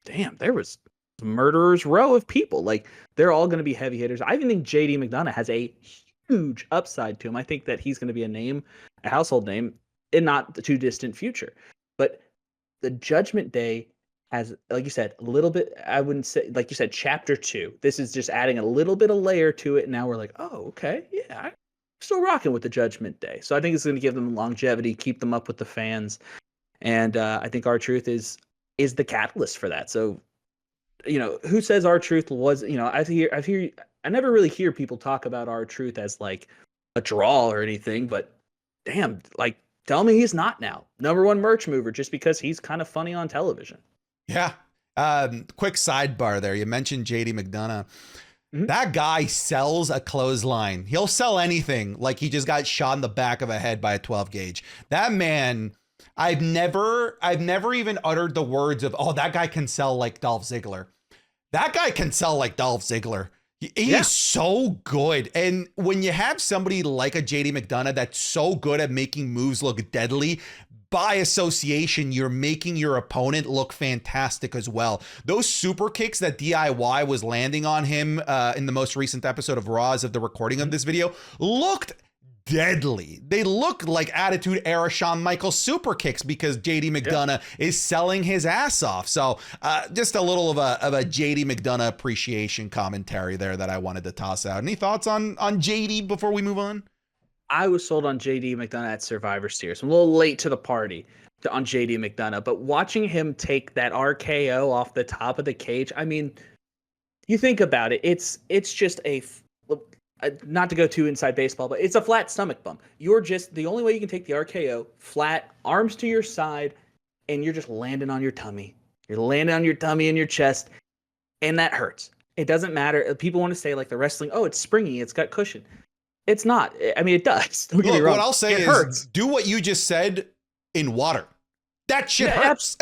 damn, there was a murderer's row of people. Like they're all gonna be heavy hitters. I even think JD McDonagh has a huge upside to him. I think that he's gonna be a household name in not the too distant future. But the Judgment Day has, like you said, a little bit, I wouldn't say, like you said, chapter 2. This is just adding a little bit of layer to it. And now we're like, oh, okay, yeah, I'm still rocking with the Judgment Day. So I think it's going to give them longevity, keep them up with the fans. And I think R-Truth is the catalyst for that. So, who says R-Truth was, I never really hear people talk about R-Truth as like a draw or anything, but damn, like, tell me he's not now. #1 merch mover just because he's kind of funny on television. Yeah. Quick sidebar there. You mentioned JD McDonagh. Mm-hmm. That guy sells a clothesline. He'll sell anything like he just got shot in the back of a head by a 12 gauge. That man, I've never even uttered the words of, oh, that guy can sell like Dolph Ziggler. That guy can sell like Dolph Ziggler. He is so good. And when you have somebody like a JD McDonagh that's so good at making moves look deadly, by association, you're making your opponent look fantastic as well. Those super kicks that DIY was landing on him in the most recent episode of Raw as of the recording of this video looked deadly. They look like Attitude Era Shawn Michaels super kicks because JD McDonagh is selling his ass off. So just a little of a JD McDonagh appreciation commentary there that I wanted to toss out. Any thoughts on JD before we move on? I was sold on JD McDonagh at Survivor Series. I'm a little late to the party on JD McDonagh, but watching him take that RKO off the top of the cage, I mean, you think about it, it's just not to go too inside baseball, but it's a flat stomach bump. You're just, the only way you can take the RKO, flat, arms to your side, and you're just landing on your tummy. You're landing on your tummy and your chest, and that hurts. It doesn't matter. People want to say, like, the wrestling, oh, it's springy, it's got cushion. It's not. I mean, it does. Don't get me wrong. What I'll say is hurts. Do what you just said in water. That shit hurts.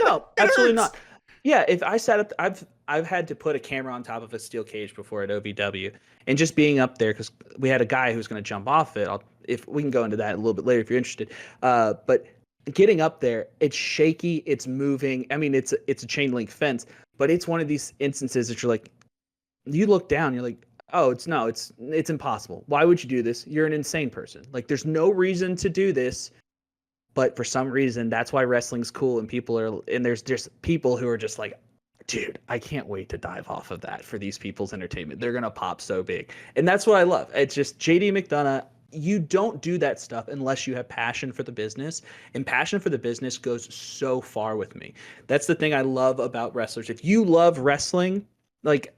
No, absolutely not. Yeah, if I sat up, I've had to put a camera on top of a steel cage before at OVW, and just being up there because we had a guy who's going to jump off it. If we can go into that a little bit later if you're interested. But getting up there, it's shaky, it's moving. I mean, it's a chain link fence, but it's one of these instances that you're like, you look down, you're like, oh, it's impossible. Why would you do this? You're an insane person. Like, there's no reason to do this. But for some reason, that's why wrestling's cool, and there's just people who are just like, dude, I can't wait to dive off of that for these people's entertainment. They're going to pop so big. And that's what I love. It's just JD McDonagh, you don't do that stuff unless you have passion for the business. And passion for the business goes so far with me. That's the thing I love about wrestlers. If you love wrestling, like,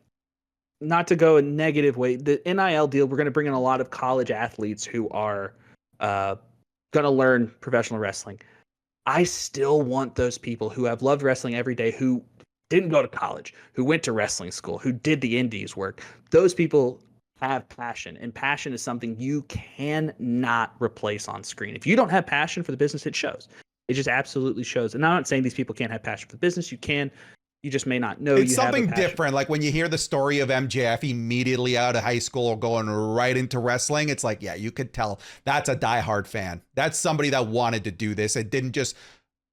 not to go a negative way, the NIL deal, we're going to bring in a lot of college athletes who are going to learn professional wrestling. I still want those people who have loved wrestling every day, who didn't go to college, who went to wrestling school, who did the indies work. Those people have passion, and passion is something you cannot replace on screen. If you don't have passion for the business, it shows. It just absolutely shows. And I'm not saying these people can't have passion for the business. You can. You just may not know. It's something different. Like when you hear the story of MJF immediately out of high school going right into wrestling, it's like, yeah, you could tell that's a diehard fan. That's somebody that wanted to do this. It didn't just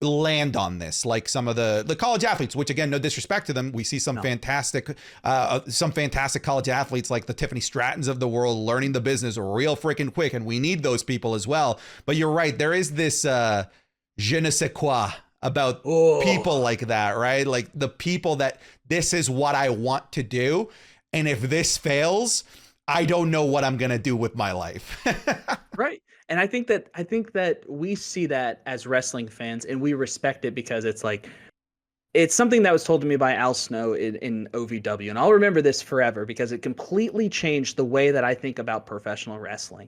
land on this like some of the college athletes, which, again, no disrespect to them. We see some fantastic college athletes like the Tiffany Strattons of the world learning the business real freaking quick. And we need those people as well. But you're right. There is this je ne sais quoi about people like that, right? Like the people that this is what I want to do. And if this fails, I don't know what I'm going to do with my life. Right. And I think that we see that as wrestling fans, and we respect it because it's like, it's something that was told to me by Al Snow in OVW. And I'll remember this forever because it completely changed the way that I think about professional wrestling.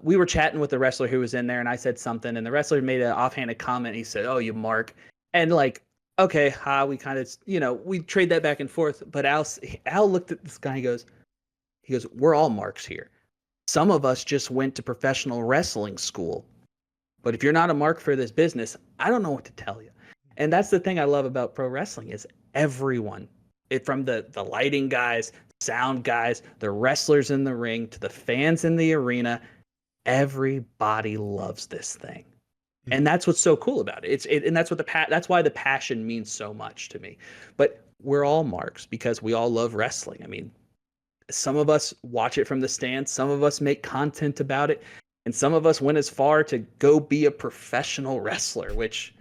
We were chatting with the wrestler who was in there, and I said something, and the wrestler made an offhanded comment. He said, "Oh, you mark," and like, okay, we kind of, we trade that back and forth. But Al looked at this guy. He goes, "We're all marks here. Some of us just went to professional wrestling school, but if you're not a mark for this business, I don't know what to tell you." And that's the thing I love about pro wrestling is everyone, from the lighting guys, sound guys, the wrestlers in the ring, to the fans in the arena, everybody loves this thing. And that's what's so cool about it. And that's what that's why the passion means so much to me. But we're all marks because we all love wrestling. I mean, some of us watch it from the stands, some of us make content about it, and some of us went as far to go be a professional wrestler, which,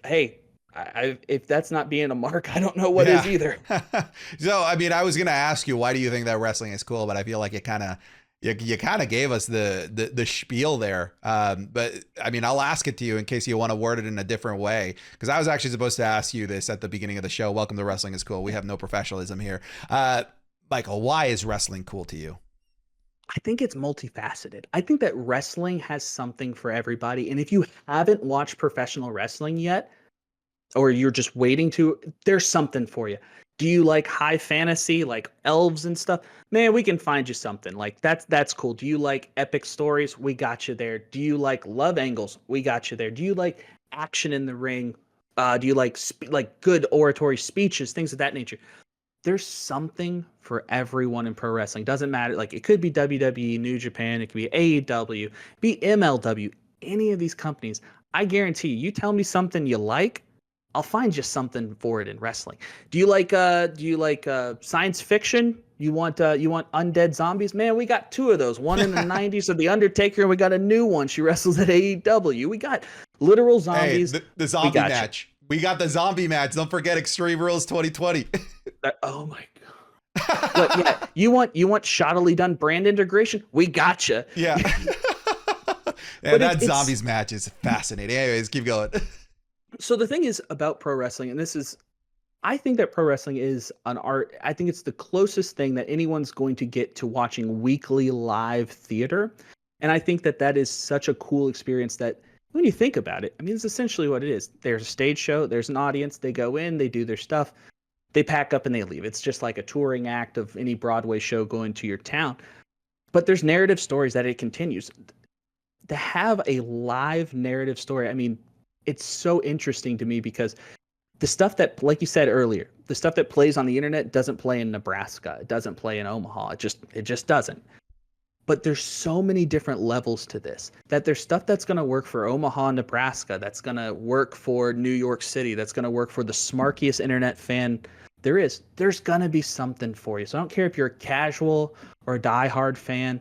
hey, if that's not being a mark, I don't know what is either. So, I mean, I was going to ask you, why do you think that wrestling is cool? But I feel like you kind of gave us the spiel there. But I mean, I'll ask it to you in case you want to word it in a different way, because I was actually supposed to ask you this at the beginning of the show. Welcome to Wrestling is Cool. We have no professionalism here. Michael, why is wrestling cool to you? I think it's multifaceted. I think that wrestling has something for everybody. And if you haven't watched professional wrestling yet, or you're just waiting to, there's something for you. Do you like high fantasy, like elves and stuff? Man, we can find you something. Like that's cool. Do you like epic stories? We got you there. Do you like love angles? We got you there. Do you like action in the ring? Do you like good oratory speeches, things of that nature? There's something for everyone in pro wrestling. Doesn't matter. Like, it could be WWE, New Japan, it could be AEW, be MLW, any of these companies. I guarantee you tell me something you like, I'll find you something for it in wrestling. Do you like science fiction? You want undead zombies? Man, we got 2 of those. One in the 90s of The Undertaker, and we got a new one. She wrestles at AEW. We got literal zombies. Hey, the zombie match. We got the zombie match. Don't forget Extreme Rules 2020. Oh my god. But yeah, you want shoddily done brand integration? We gotcha. Yeah. Yeah, that zombies match is fascinating. Anyways, keep going. So the thing is about pro wrestling, and I think that pro wrestling is an art. I think it's the closest thing that anyone's going to get to watching weekly live theater. And I think that is such a cool experience that when you think about it, I mean, it's essentially what it is. There's a stage show, there's an audience, they go in, they do their stuff, they pack up and they leave. It's just like a touring act of any Broadway show going to your town. But there's narrative stories that it continues. To have a live narrative story, I mean, it's so interesting to me because the stuff that, like you said earlier, the stuff that plays on the internet doesn't play in Nebraska. It doesn't play in Omaha. It just doesn't. But there's so many different levels to this that there's stuff that's going to work for Omaha, Nebraska, that's going to work for New York City, that's going to work for the smarkiest internet fan there is. There's going to be something for you. So I don't care if you're a casual or a diehard fan.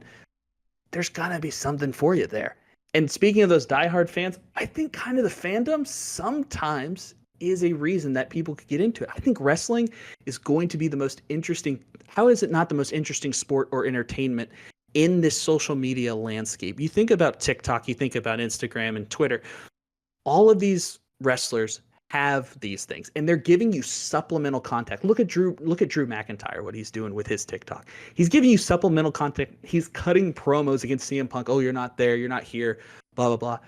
There's going to be something for you there. And speaking of those diehard fans, I think kind of the fandom sometimes is a reason that people could get into it. I think wrestling is going to be the most interesting. How is it not the most interesting sport or entertainment in this social media landscape? You think about TikTok, you think about Instagram and Twitter. All of these wrestlers have these things, and they're giving you supplemental content. Look at Drew McIntyre, what he's doing with his TikTok. He's giving you supplemental content. He's cutting promos against CM Punk. Oh, you're not there, you're not here, blah, blah, blah.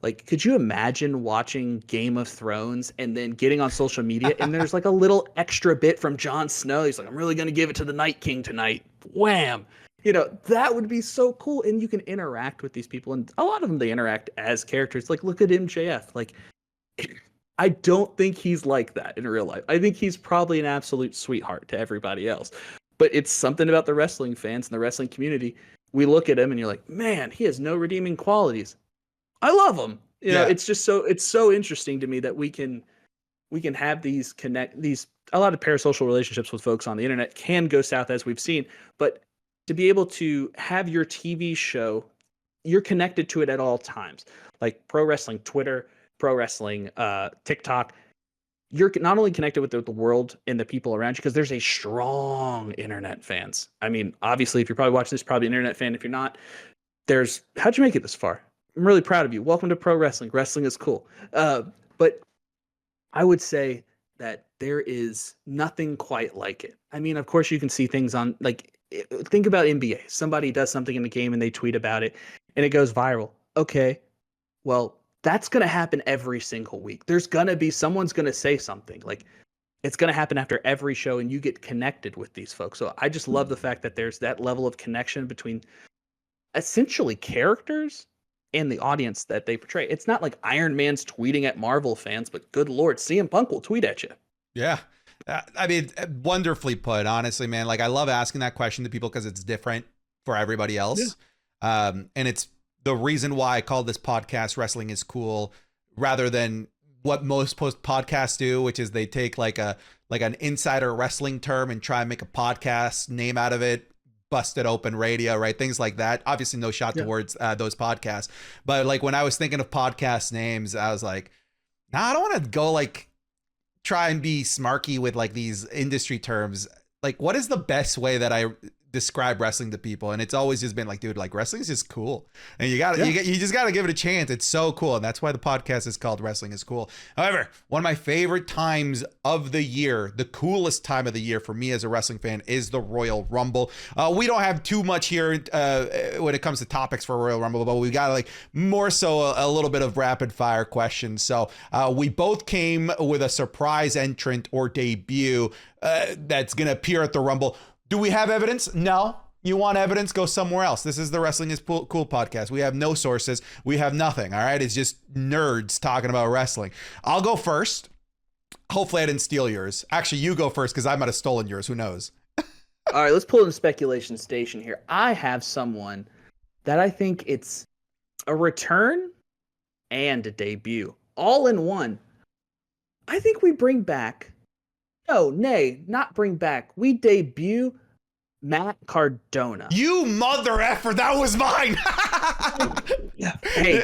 Like, could you imagine watching Game of Thrones and then getting on social media and there's like a little extra bit from Jon Snow? He's like, I'm really going to give it to the Night King tonight. Wham! You know, that would be so cool. And you can interact with these people. And a lot of them, they interact as characters. Like, look at MJF. Like, I don't think he's like that in real life. I think he's probably an absolute sweetheart to everybody else. But it's something about the wrestling fans and the wrestling community. We look at him and you're like, man, he has no redeeming qualities. I love him. You know, it's just it's so interesting to me that we can have these a lot of parasocial relationships with folks on the internet can go south, as we've seen, but to be able to have your TV show, you're connected to it at all times. Like pro wrestling Twitter, pro wrestling TikTok, you're not only connected with the world and the people around you, because there's a strong internet fans. I mean, obviously, if you're probably watching this, probably an internet fan. If you're not, how'd you make it this far? I'm really proud of you. Welcome to pro wrestling. Wrestling is cool. But I would say that there is nothing quite like it. I mean, of course, you can see things on, like, think about NBA. Somebody does something in the game and they tweet about it and it goes viral. Okay, well, that's going to happen every single week. There's going to be, someone's going to say something. Like, it's going to happen after every show and you get connected with these folks. So I just love the fact that there's that level of connection between essentially characters and the audience that they portray. It's not like Iron Man's tweeting at Marvel fans, but good Lord, CM Punk will tweet at you. Yeah. I mean, wonderfully put, honestly, man. Like, I love asking that question to people because it's different for everybody else. Yeah. And it's the reason why I call this podcast Wrestling is Cool, rather than what most podcasts do, which is they take like an insider wrestling term and try and make a podcast name out of it. Busted Open Radio, right? Things like that. Obviously, no shot towards those podcasts. But like when I was thinking of podcast names, I was like, nah, I don't want to go like try and be smarky with like these industry terms. Like, what is the best way that I describe wrestling to people? And it's always just been like, dude, like wrestling is just cool, and you just gotta give it a chance. It's so cool, and that's why the podcast is called Wrestling is Cool. However, one of my favorite times of the year, the coolest time of the year for me as a wrestling fan, is the Royal Rumble. We don't have too much here when it comes to topics for Royal Rumble, but we got like more so a little bit of rapid fire questions. So we both came with a surprise entrant or debut that's gonna appear at the Rumble. Do we have evidence? No. You want evidence? Go somewhere else. This is the Wrestling is Cool podcast. We have no sources. We have nothing. All right. It's just nerds talking about wrestling. I'll go first. Hopefully I didn't steal yours. Actually, you go first because I might have stolen yours. Who knows? All right. Let's pull in the speculation station here. I have someone that I think it's a return and a debut all in one. I think we bring back. No, nay, not bring back. We debut Matt Cardona. You mother effer, that was mine. Yeah. Hey,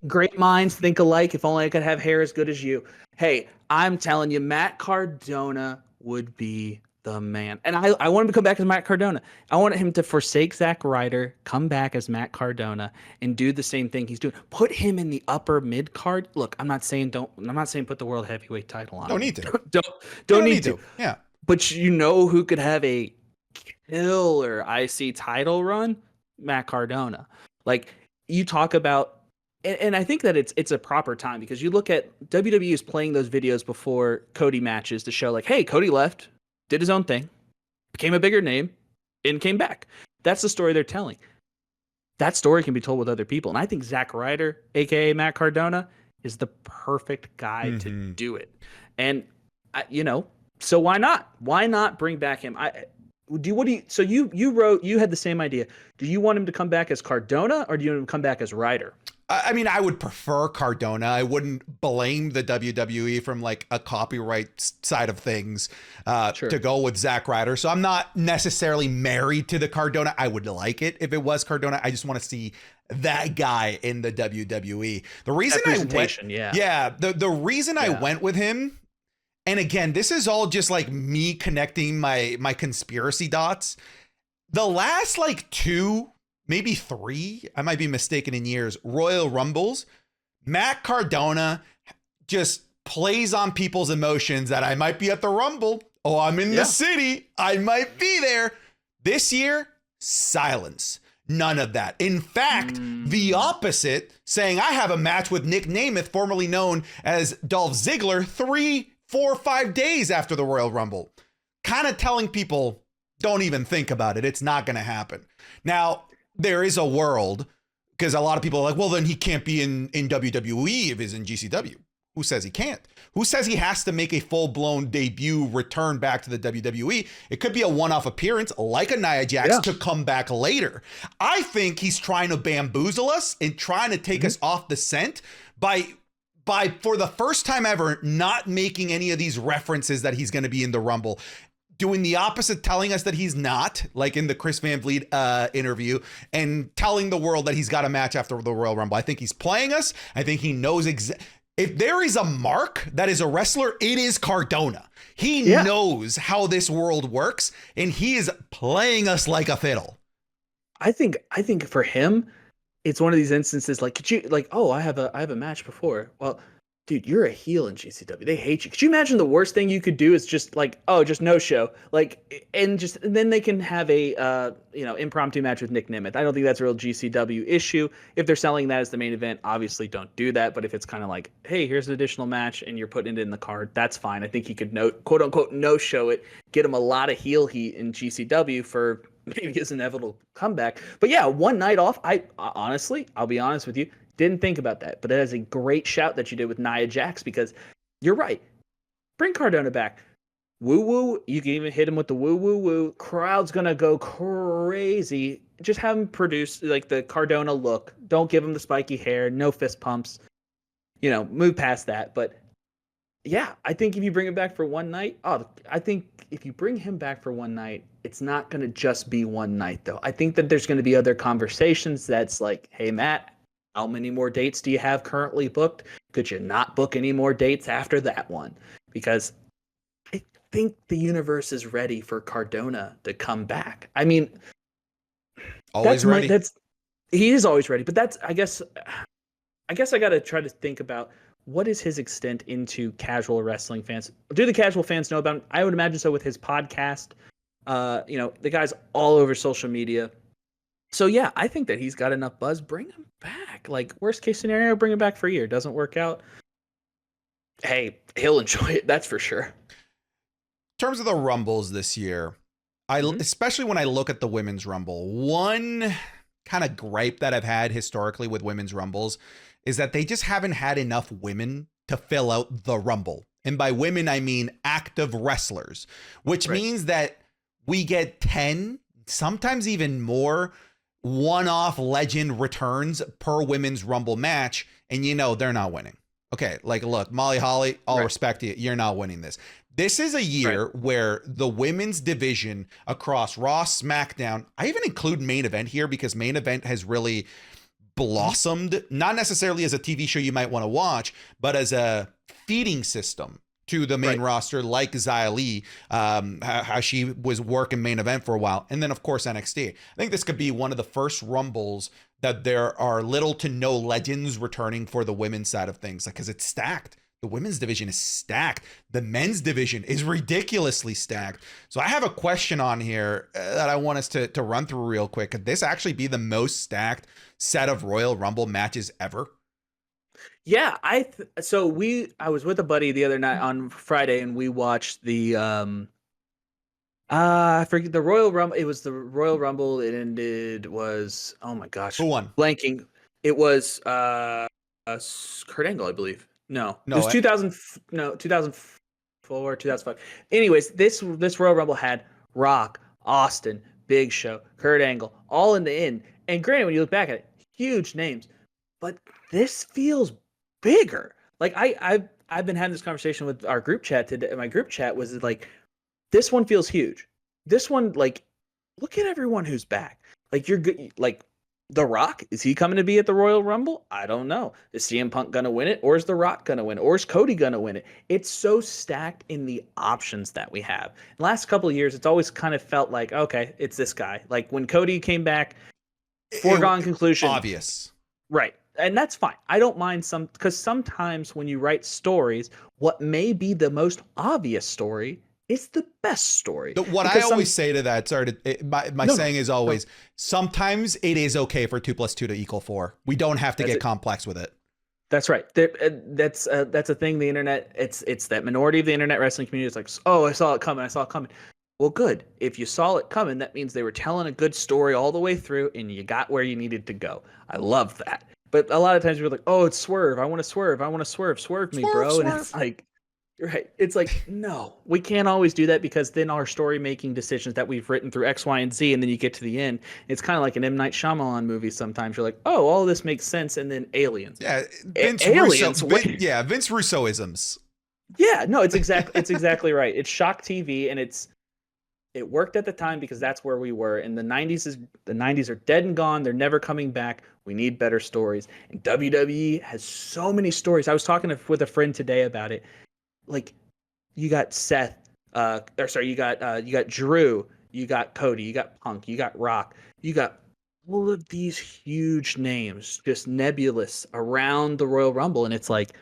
great minds think alike. If only I could have hair as good as you. Hey, I'm telling you, Matt Cardona would be the man. And I want him to come back as Matt Cardona. I want him to forsake Zack Ryder, come back as Matt Cardona, and do the same thing he's doing. Put him in the upper mid card. Look, I'm not saying put the world heavyweight title on. Don't need to. Don't need to. Yeah. But you know who could have a killer IC title run? Matt Cardona. Like, you talk about, and I think that it's a proper time, because you look at WWE is playing those videos before Cody matches to show like, hey, Cody left, did his own thing, became a bigger name, and came back. That's the story they're telling. That story can be told with other people. And I think Zack Ryder, aka Matt Cardona, is the perfect guy to do it. And so why not? Why not bring back him? So you had the same idea. Do you want him to come back as Cardona, or do you want him to come back as Ryder? I mean, I would prefer Cardona. I wouldn't blame the WWE from like a copyright side of things to go with Zack Ryder. So I'm not necessarily married to the Cardona. I would like it if it was Cardona. I just want to see that guy in the WWE. The reason I went with him, and again, this is all just like me connecting my conspiracy dots. The last like 2, maybe 3, I might be mistaken in years, Royal Rumbles, Matt Cardona just plays on people's emotions that I might be at the Rumble. Oh, I'm in the city. I might be there. This year, silence. None of that. In fact, the opposite, saying I have a match with Nick Nemeth, formerly known as Dolph Ziggler, 3, 4, 5 days after the Royal Rumble. Kind of telling people, don't even think about it. It's not going to happen. Now, there is a world, because a lot of people are like, well, then he can't be in WWE if he's in GCW. Who says he can't? Who says he has to make a full-blown debut return back to the WWE? It could be a one-off appearance like a Nia Jax to come back later. I think he's trying to bamboozle us and trying to take us off the scent by for the first time ever not making any of these references that he's going to be in the Rumble. Doing the opposite, telling us that he's not, like in the Chris Van Vliet interview, and telling the world that he's got a match after the Royal Rumble. I think he's playing us. I think he knows if there is a mark that is a wrestler, it is Cardona. He knows how this world works, and he is playing us like a fiddle. I think for him, it's one of these instances like, could you like, oh, I have a match before. Well, dude, you're a heel in GCW. They hate you. Could you imagine the worst thing you could do is just like, oh, just no show, like, and then they can have a impromptu match with Nick Nemeth. I don't think that's a real GCW issue. If they're selling that as the main event, obviously don't do that. But if it's kind of like, hey, here's an additional match and you're putting it in the card, that's fine. I think he could quote unquote no show it, get him a lot of heel heat in GCW for maybe his inevitable comeback. But yeah, one night off. I honestly, I'll be honest with you, didn't think about that, but that is a great shout that you did with Nia Jax, because you're right. Bring Cardona back. Woo woo. You can even hit him with the woo woo woo. Crowd's gonna go crazy. Just have him produce like the Cardona look. Don't give him the spiky hair. No fist pumps. Move past that. But yeah, I think if you bring him back for one night, it's not gonna just be one night though. I think that there's gonna be other conversations that's like, hey Matt, how many more dates do you have currently booked? Could you not book any more dates after that one? Because I think the universe is ready for Cardona to come back. I mean, always ready. He is always ready. But that's, I guess I got to try to think about what is his extent into casual wrestling fans. Do the casual fans know about him? I would imagine so with his podcast. The guy's all over social media. So yeah, I think that he's got enough buzz. Bring him back. Like, worst case scenario, bring him back for a year. Doesn't work out, hey, he'll enjoy it. That's for sure. In terms of the Rumbles this year, especially when I look at the Women's Rumble, one kind of gripe that I've had historically with Women's Rumbles is that they just haven't had enough women to fill out the Rumble. And by women, I mean active wrestlers, which means that we get 10, sometimes even more one-off legend returns per Women's Rumble match, and they're not winning. Okay, like, look, Molly Holly, all Right. respect to you, you're not winning this. This is a year where the women's division across Raw, SmackDown, I even include main event here because main event has really blossomed, not necessarily as a TV show you might want to watch, but as a feeding system to the main roster, like Xia Li, how she was working main event for a while. And then, of course, NXT. I think this could be one of the first Rumbles that there are little to no legends returning for the women's side of things, because it's stacked. The women's division is stacked. The men's division is ridiculously stacked. So I have a question on here that I want us to run through real quick. Could this actually be the most stacked set of Royal Rumble matches ever? Yeah, I was with a buddy the other night on Friday, and we watched the I forget the Royal Rumble. It was the Royal Rumble. It ended was, oh my gosh, Who won? blanking. It was Kurt Angle, I believe. No, it was 2000. No, 2004, 2005. Anyways, this Royal Rumble had Rock, Austin, Big Show, Kurt Angle, all in the end. And granted, when you look back at it, huge names, but this feels bigger. Like I've been having this conversation with our group chat today. My group chat was like, this one feels huge. This one, like, look at everyone who's back. Like, you're good. Like, The Rock, is he coming to be at the Royal Rumble? I don't know. Is CM Punk gonna win it, or is The Rock gonna win it, or is Cody gonna win it? It's so stacked in the options that we have. In the last couple of years, it's always kind of felt like, okay, it's this guy. Like when Cody came back, foregone conclusion, obvious, right? And that's fine. I don't mind because sometimes when you write stories, what may be the most obvious story is the best story. What I always say to that, my saying is always, sometimes it is okay for 2 + 2 to equal 4. We don't have to get complex with it. That's right. That's a thing. The internet, it's that minority of the internet wrestling community is like, oh, I saw it coming. Well, good. If you saw it coming, that means they were telling a good story all the way through, and you got where you needed to go. I love that. But a lot of times we're like, oh, it's swerve. I want to swerve. Swerve me, bro. And it's like, right. It's like, no, we can't always do that, because then our story making decisions that we've written through X, Y, and Z, and then you get to the end, it's kind of like an M. Night Shyamalan movie. Sometimes you're like, oh, all this makes sense. And then aliens. Yeah. Vince Russo-isms. Yeah, no, it's exactly right. It's shock TV, and it worked at the time because that's where we were. And the 90s are dead and gone. They're never coming back. We need better stories. And WWE has so many stories. I was talking with a friend today about it. Like, you got Seth, you got Drew, you got Cody, you got Punk, you got Rock, you got all of these huge names just nebulous around the Royal Rumble. And it's like,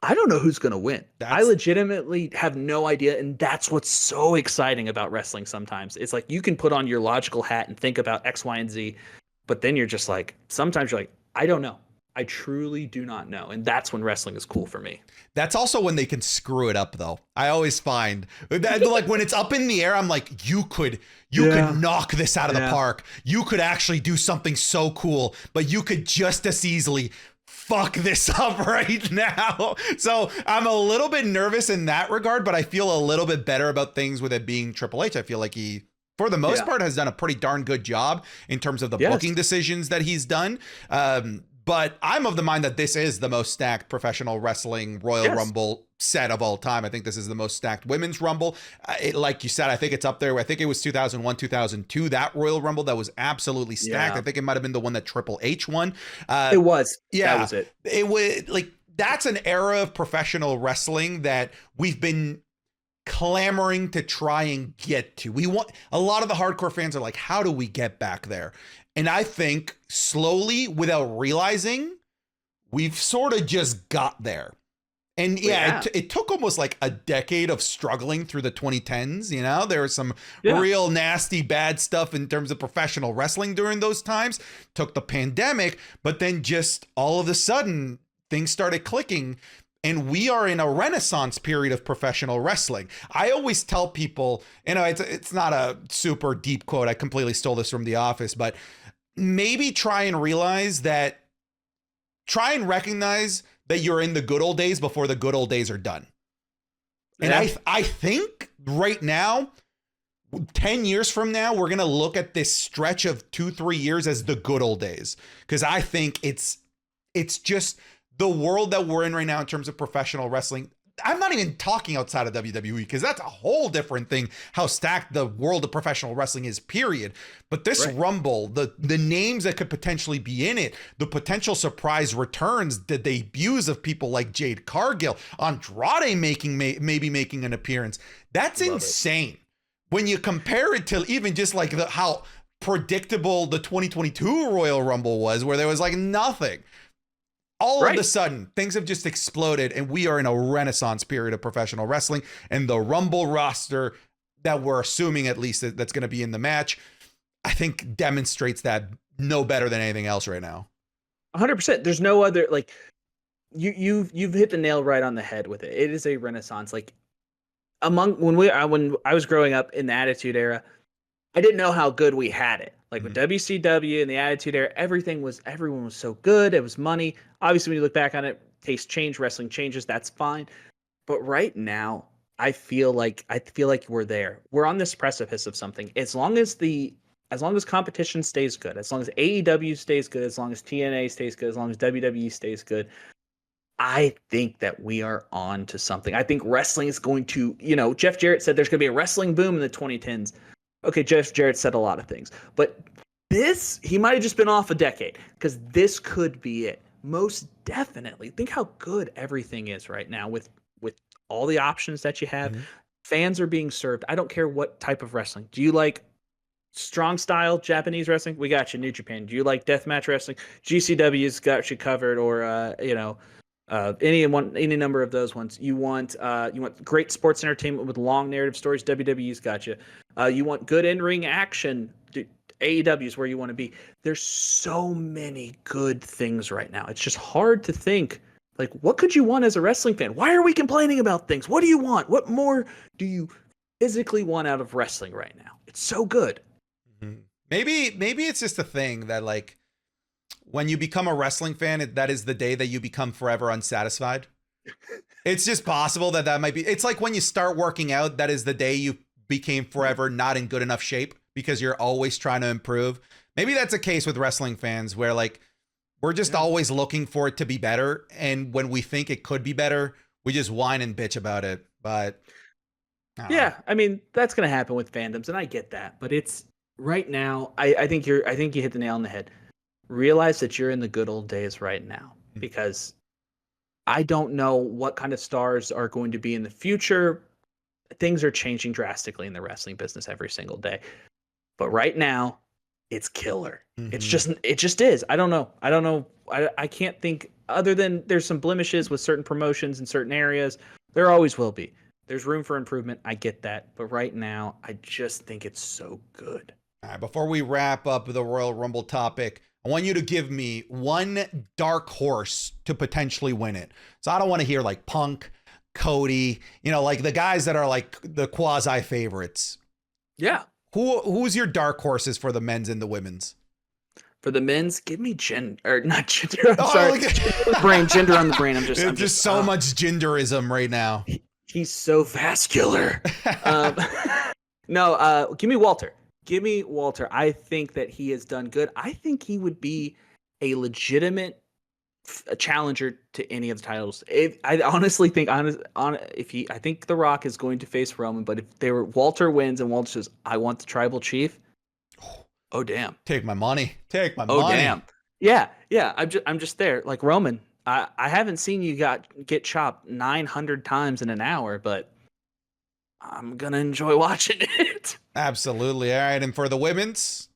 I don't know who's going to win. I legitimately have no idea. And that's what's so exciting about wrestling sometimes. It's like you can put on your logical hat and think about X, Y, and Z, but then you're just like, sometimes you're like, I don't know. I truly do not know. And that's when wrestling is cool for me. That's also when they can screw it up, though. I always find that, like, when it's up in the air, I'm like, you could knock this out of the park. You could actually do something so cool, but you could just as easily fuck this up right now. So I'm a little bit nervous in that regard, but I feel a little bit better about things with it being Triple H. I feel like he, for the most part, has done a pretty darn good job in terms of the booking decisions that he's done. But I'm of the mind that this is the most stacked professional wrestling Royal Rumble set of all time. I think this is the most stacked women's Rumble. Like you said, I think it's up there. I think it was 2001, 2002, that Royal Rumble that was absolutely stacked. I think it might have been the one that Triple H won. It was. Yeah, that was it. It was like, that's an era of professional wrestling that we've been clamoring to try and get to. We want, a lot of the hardcore fans are like, how do we get back there? And I think slowly, without realizing, we've sort of just got there. And it took almost like a decade of struggling through the 2010s. You know, there was some real nasty, bad stuff in terms of professional wrestling during those times. Took the pandemic, but then just all of a sudden, things started clicking. And we are in a renaissance period of professional wrestling. I always tell people, you know, it's not a super deep quote. I completely stole this from The Office, but maybe try and recognize that you're in the good old days before the good old days are done. And I think right now, 10 years from now, we're going to look at this stretch of 2-3 years as the good old days. Because I think it's just the world that we're in right now in terms of professional wrestling, I'm not even talking outside of WWE because that's a whole different thing, how stacked the world of professional wrestling is, period. But this Rumble, the names that could potentially be in it, the potential surprise returns, the debuts of people like Jade Cargill, Andrade maybe making an appearance. That's insane. When you compare it to even just like how predictable the 2022 Royal Rumble was, where there was like nothing. All of a sudden, things have just exploded, and we are in a renaissance period of professional wrestling. And the Rumble roster that we're assuming, at least, that's going to be in the match, I think demonstrates that no better than anything else right now. 100%. There's no other, like, you've hit the nail right on the head with it. It is a renaissance. Like, when I was growing up in the Attitude Era, I didn't know how good we had it. Like with WCW and the Attitude Era, everyone was so good. It was money. Obviously, when you look back on it, tastes change, wrestling changes. That's fine. But right now, I feel like we're there. We're on this precipice of something. As long as competition stays good, as long as AEW stays good, as long as TNA stays good, as long as WWE stays good, I think that we are on to something. I think wrestling is going to, Jeff Jarrett said there's going to be a wrestling boom in the 2010s. Okay, Jeff Jarrett said a lot of things, but he might have just been off a decade, because this could be it. Most definitely. Think how good everything is right now with all the options that you have. Fans are being served. I don't care what type of wrestling. Do you like strong style Japanese wrestling? We got you. New Japan. Do you like deathmatch wrestling? GCW's got you covered, or any number of those ones. You want great sports entertainment with long narrative stories? WWE's got you. You want good in-ring action? AEW is where you want to be. There's so many good things right now. It's just hard to think, like, what could you want as a wrestling fan? Why are we complaining about things? What do you want? What more do you physically want out of wrestling right now? It's so good. Maybe it's just a thing that, like, when you become a wrestling fan, that is the day that you become forever unsatisfied. It's just possible that might be. It's like when you start working out, that is the day you became forever not in good enough shape, because you're always trying to improve. Maybe that's a case with wrestling fans, where, like, we're just always looking for it to be better. And when we think it could be better, we just whine and bitch about it. But I mean, that's going to happen with fandoms, and I get that. But it's right now, I think you hit the nail on the head. Realize that you're in the good old days right now, because I don't know what kind of stars are going to be in the future. Things are changing drastically in the wrestling business every single day. But right now, it's killer. It just is. I don't know. I can't think, other than there's some blemishes with certain promotions in certain areas. There always will be. There's room for improvement. I get that. But right now, I just think it's so good. All right, before we wrap up the Royal Rumble topic, I want you to give me one dark horse to potentially win it. So I don't want to hear like Punk, Cody, like the guys that are like the quasi favorites. Yeah. Who's your dark horses for the men's and the women's? For the men's, give me not Jinder. I'm sorry. Jinder on the brain. I'm just so much Jinderism right now. He's so vascular. No, give me Walter. Give me Walter. I think that he has done good. I think he would be a legitimate challenger to any of the titles. I honestly think, I think The Rock is going to face Roman, but if Walter wins and Walter says, "I want the tribal chief," oh damn, take my money. Oh damn, yeah. I'm just there, like Roman. I haven't seen you get chopped 900 times in an hour, but I'm gonna enjoy watching it. Absolutely. All right, and for the women's,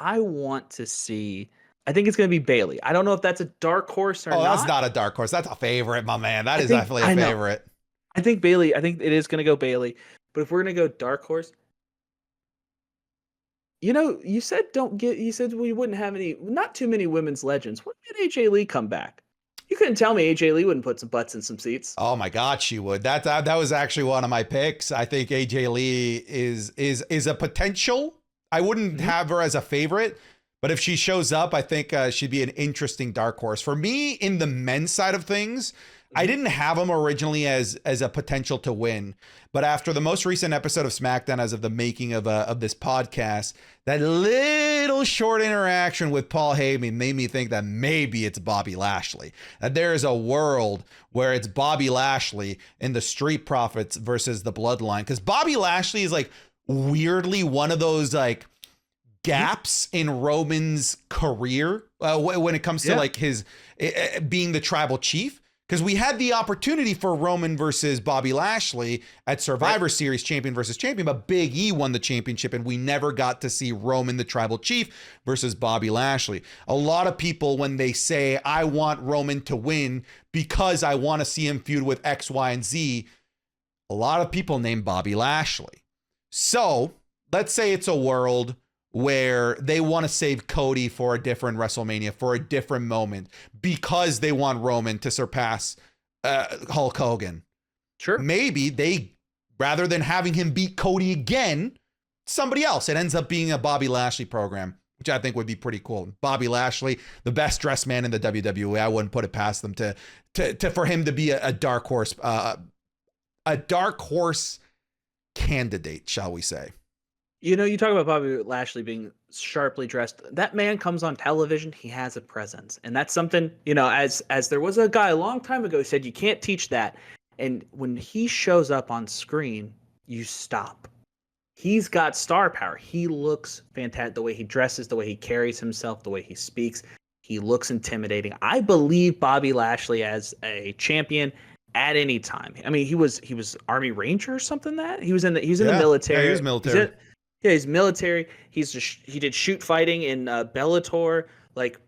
I want to see. I think it's going to be Bayley. I don't know if that's a dark horse or not. Oh, that's not a dark horse. That's a favorite, my man. That is definitely a favorite. I think Bayley. I think it is going to go Bayley. But if we're going to go dark horse, you said You said we wouldn't have not too many women's legends. When did AJ Lee come back? You couldn't tell me AJ Lee wouldn't put some butts in some seats. Oh my God, she would. That was actually one of my picks. I think AJ Lee is a potential. I wouldn't have her as a favorite, but if she shows up, I think she'd be an interesting dark horse. For me, in the men's side of things, I didn't have him originally as a potential to win, but after the most recent episode of SmackDown, as of the making of this podcast, that little short interaction with Paul Heyman made me think that maybe it's Bobby Lashley. That there is a world where it's Bobby Lashley and the Street Profits versus the Bloodline, because Bobby Lashley is like weirdly one of those like gaps in Roman's career when it comes to like his being the tribal chief. Because we had the opportunity for Roman versus Bobby Lashley at Survivor Series, champion versus champion, but Big E won the championship, and we never got to see Roman, the tribal chief, versus Bobby Lashley. A lot of people, when they say, I want Roman to win because I want to see him feud with X, Y, and Z, a lot of people name Bobby Lashley. So let's say it's a world where they want to save Cody for a different WrestleMania, for a different moment, because they want Roman to surpass Hulk Hogan. Sure. Maybe they, rather than having him beat Cody again, somebody else. It ends up being a Bobby Lashley program, which I think would be pretty cool. Bobby Lashley, the best dressed man in the WWE. I wouldn't put it past them to for him to be a dark horse candidate, shall we say. You know, you talk about Bobby Lashley being sharply dressed. That man comes on television, he has a presence. And that's something, you know, as there was a guy a long time ago who said you can't teach that. And when he shows up on screen, you stop. He's got star power. He looks fantastic. The way he dresses, the way he carries himself, the way he speaks, he looks intimidating. I believe Bobby Lashley as a champion at any time. I mean, he was Army Ranger or something. That he was in the military. Yeah, he was military. He's military. He did shoot fighting in Bellator. Like,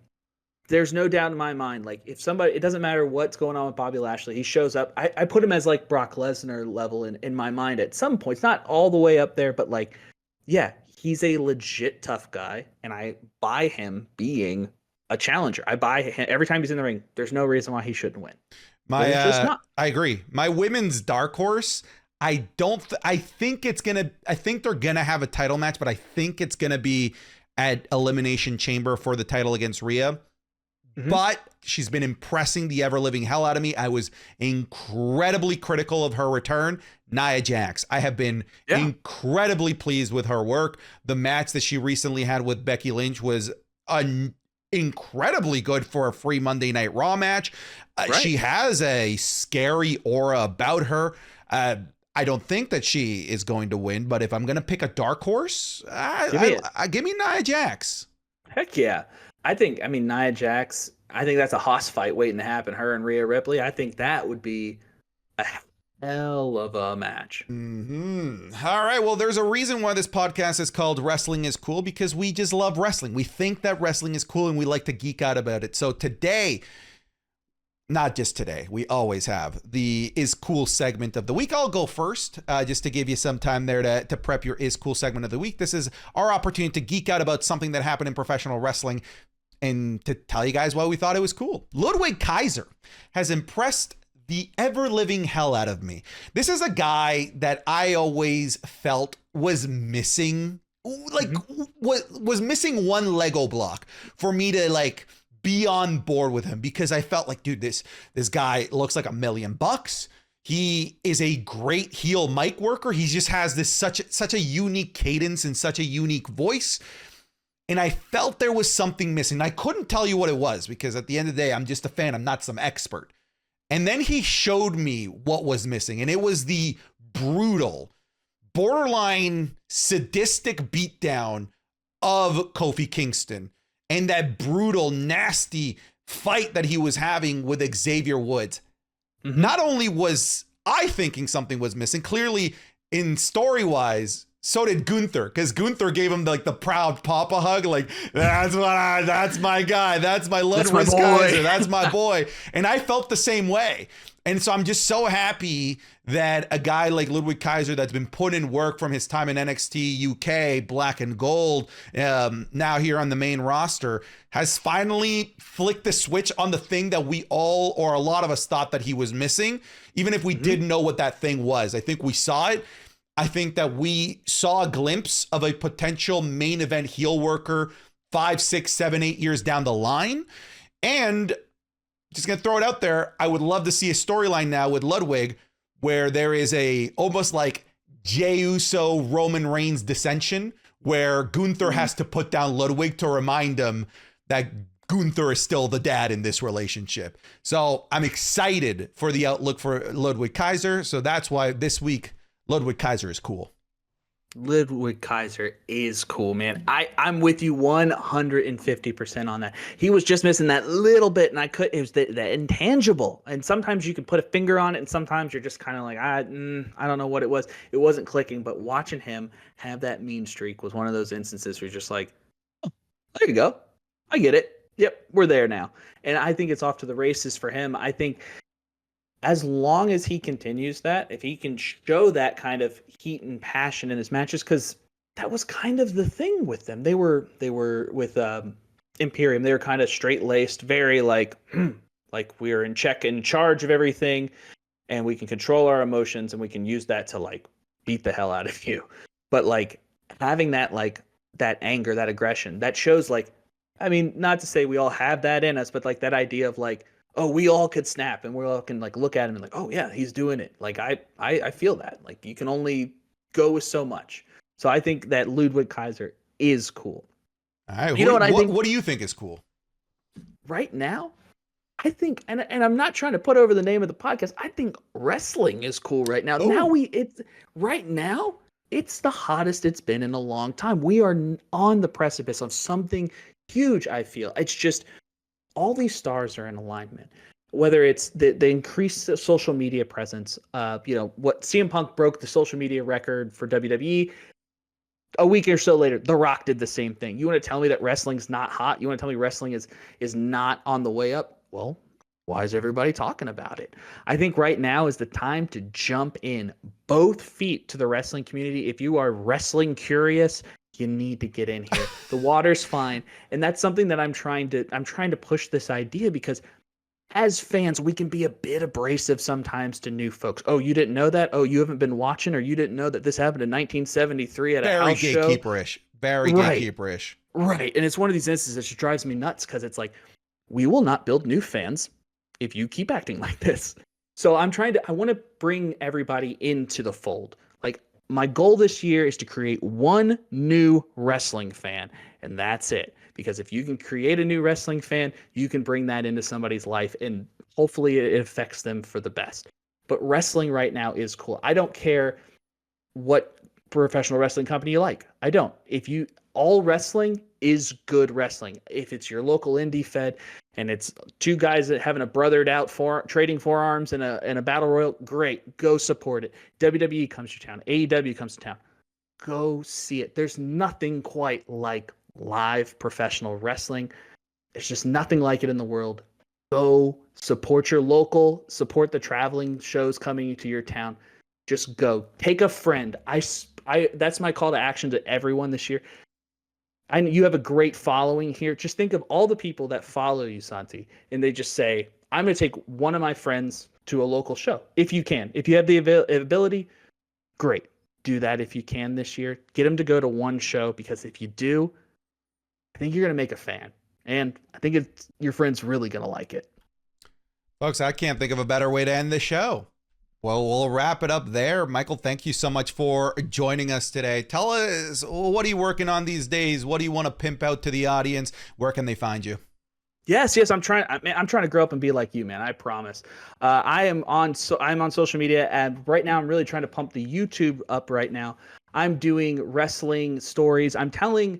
there's no doubt in my mind. Like, if somebody, it doesn't matter what's going on with Bobby Lashley, he shows up. I put him as like Brock Lesnar level in my mind at some points, not all the way up there, but like, yeah, he's a legit tough guy, and I buy him being a challenger. I buy him every time he's in the ring. There's no reason why he shouldn't win. I agree. My women's dark horse, I think they're gonna have a title match, but I think it's gonna be at Elimination Chamber for the title against Rhea. Mm-hmm. But she's been impressing the ever living hell out of me. I was incredibly critical of her return. Nia Jax. I have been incredibly pleased with her work. The match that she recently had with Becky Lynch was incredibly good for a free Monday Night Raw match. She has a scary aura about her. I don't think that she is going to win, but if I'm going to pick a dark horse, give me Nia Jax. Heck yeah. Nia Jax, I think that's a hoss fight waiting to happen. Her and Rhea Ripley. I think that would be a hell of a match. Mm-hmm. All right. Well, there's a reason why this podcast is called Wrestling is Cool, because we just love wrestling. We think that wrestling is cool and we like to geek out about it. So today, not just today, we always have the Is Cool segment of the week. I'll go first, just to give you some time there to prep your Is Cool segment of the week. This is our opportunity to geek out about something that happened in professional wrestling and to tell you guys why we thought it was cool. Ludwig Kaiser has impressed the ever-living hell out of me. This is a guy that I always felt was missing, was missing one Lego block for me to like be on board with him, because I felt like, dude, this guy looks like $1 million. He is a great heel mic worker. He just has this such a unique cadence and such a unique voice. And I felt there was something missing. I couldn't tell you what it was, because at the end of the day, I'm just a fan. I'm not some expert. And then he showed me what was missing. And it was the brutal, borderline sadistic beatdown of Kofi Kingston. And that brutal, nasty fight that he was having with Xavier Woods. Mm-hmm. Not only was I thinking something was missing, clearly in story-wise, so did Gunther, because Gunther gave him like the proud Papa hug, like, that's my guy, that's my Ludwig Kaiser, that's my boy. And I felt the same way. And so I'm just so happy that a guy like Ludwig Kaiser, that's been put in work from his time in NXT UK, Black and Gold, now here on the main roster, has finally flicked the switch on the thing that we all, or a lot of us, thought that he was missing, even if we didn't know what that thing was. I think we saw it. I think that we saw a glimpse of a potential main event heel worker 5, 6, 7, 8 years down the line. And just gonna throw it out there. I would love to see a storyline now with Ludwig where there is a almost like Jey Uso Roman Reigns dissension where Gunther has to put down Ludwig to remind him that Gunther is still the dad in this relationship. So I'm excited for the outlook for Ludwig Kaiser. So that's why this week Ludwig Kaiser is cool. Ludwig Kaiser is cool, man. I'm with you 150% on that. He was just missing that little bit, and it was the intangible. And sometimes you can put a finger on it, and sometimes you're just kind of like, I don't know what it was. It wasn't clicking, but watching him have that mean streak was one of those instances where you're just like, oh, there you go. I get it. Yep, we're there now. And I think it's off to the races for him. I think as long as he continues that, if he can show that kind of heat and passion in his matches, because that was kind of the thing with them. They were with Imperium. They were kind of straight laced, very like we're in charge of everything, and we can control our emotions, and we can use that to like beat the hell out of you. But like having that that anger, that aggression, that shows like, I mean, not to say we all have that in us, but like that idea of like, oh, we all could snap and we all can like look at him and like, oh yeah, he's doing it. Like I feel that. Like you can only go with so much. So I think that Ludwig Kaiser is cool. All right. You know what I think? What do you think is cool? Right now, I think, and I'm not trying to put over the name of the podcast, I think wrestling is cool right now. Right now, it's the hottest it's been in a long time. We are on the precipice of something huge, I feel. It's just all these stars are in alignment, whether it's the increased social media presence. What CM Punk broke the social media record for WWE. A week or so later, The Rock did the same thing. You want to tell me that wrestling's not hot? You want to tell me wrestling is not on the way up? Well, why is everybody talking about it? I think right now is the time to jump in both feet to the wrestling community. If you are wrestling curious, you need to get in here. The water's fine. And that's something that I'm trying to push this idea, because as fans, we can be a bit abrasive sometimes to new folks. Oh, you didn't know that? Oh, you haven't been watching, or you didn't know that this happened in 1973 at a house show? Very gatekeeperish. Right. And it's one of these instances that just drives me nuts, because it's like, we will not build new fans if you keep acting like this. So I want to bring everybody into the fold. Like, my goal this year is to create one new wrestling fan, and that's it. Because if you can create a new wrestling fan, you can bring that into somebody's life, and hopefully it affects them for the best. But wrestling right now is cool. I don't care what professional wrestling company you like. I don't. All wrestling is good wrestling. If it's your local indie fed and it's two guys that having a brothered out trading forearms in a battle royal, great. Go support it. WWE comes to town. AEW comes to town. Go see it. There's nothing quite like live professional wrestling. There's just nothing like it in the world. Go support your local, support the traveling shows coming to your town. Just go. Take a friend. That's my call to action to everyone this year. You have a great following here. Just think of all the people that follow you, Santi, and they just say, I'm going to take one of my friends to a local show. If you can. If you have the ability, great. Do that if you can this year. Get them to go to one show, because if you do, I think you're going to make a fan. And I think your friend's really going to like it. Folks, I can't think of a better way to end the show. Well, we'll wrap it up there. Michael, thank you so much for joining us today. Tell us, what are you working on these days? What do you want to pimp out to the audience? Where can they find you? Yes, I'm trying to grow up and be like you, man. I promise. I'm on social media, and right now I'm really trying to pump the YouTube up right now. I'm doing wrestling stories. I'm telling,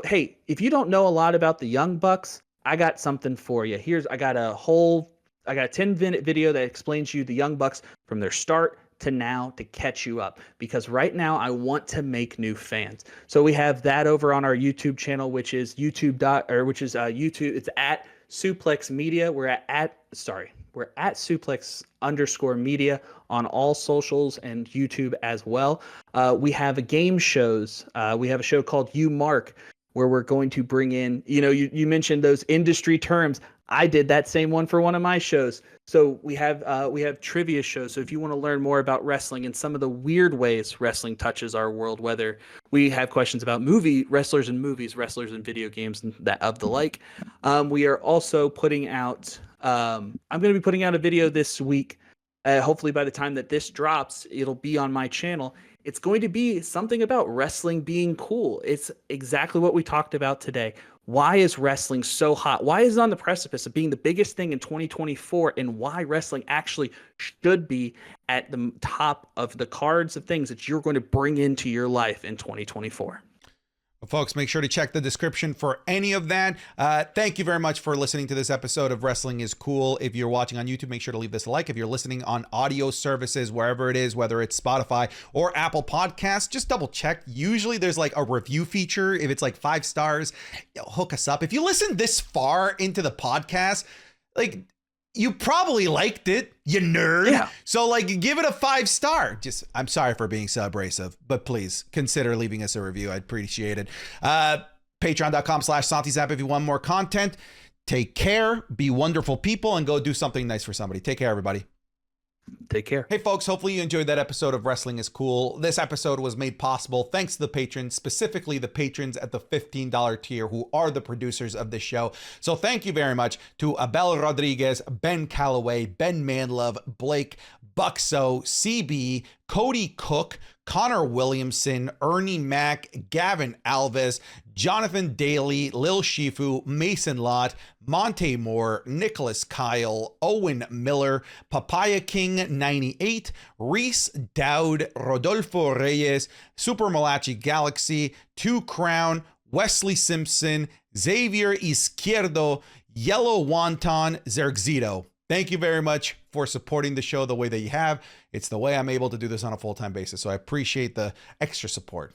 hey, if you don't know a lot about the Young Bucks, I got something for you. I got a 10-minute video that explains you the Young Bucks from their start to now, to catch you up, because right now I want to make new fans. So we have that over on our YouTube channel, which is YouTube. It's at Suplex Media. We're at Suplex_media on all socials and YouTube as well. We have game shows. We have a show called You Mark, where we're going to bring in, you mentioned those industry terms. I did that same one for one of my shows. So we have trivia shows. So if you want to learn more about wrestling and some of the weird ways wrestling touches our world, whether we have questions about wrestlers in movies, wrestlers in video games, and that of the like. We are also putting out I'm going to be putting out a video this week. Hopefully by the time that this drops, it'll be on my channel. It's going to be something about wrestling being cool. It's exactly what we talked about today. Why is wrestling so hot? Why is it on the precipice of being the biggest thing in 2024? And why wrestling actually should be at the top of the cards of things that you're going to bring into your life in 2024. Folks, make sure to check the description for any of that. Thank you very much for listening to this episode of Wrestling is Cool. If you're watching on YouTube, make sure to leave this a like. If you're listening on audio services, wherever it is, whether it's Spotify or Apple Podcasts, just double check. Usually there's like a review feature. If it's like 5 stars, hook us up. If you listen this far into the podcast, like, you probably liked it, you nerd. Yeah. So like, give it a 5 star. Just, I'm sorry for being so abrasive, but please consider leaving us a review. I'd appreciate it. Patreon.com/SantiZap if you want more content. Take care, be wonderful people, and go do something nice for somebody. Take care, everybody. Take care. Hey folks, hopefully you enjoyed that episode of Wrestling is Cool. This episode was made possible thanks to the patrons, specifically the patrons at the $15 tier who are the producers of this show. So thank you very much to Abel Rodriguez, Ben Calloway, Ben Manlove, Blake Buxo, CB, Cody Cook, Connor Williamson, Ernie Mack, Gavin Alves, Jonathan Daly, Lil Shifu, Mason Lott, Monte Moore, Nicholas Kyle, Owen Miller, Papaya King 98, Reese Dowd, Rodolfo Reyes, Super Malachi Galaxy, Two Crown, Wesley Simpson, Xavier Izquierdo, Yellow Wonton, Zergzito. Thank you very much for supporting the show the way that you have. It's the way I'm able to do this on a full-time basis, so I appreciate the extra support.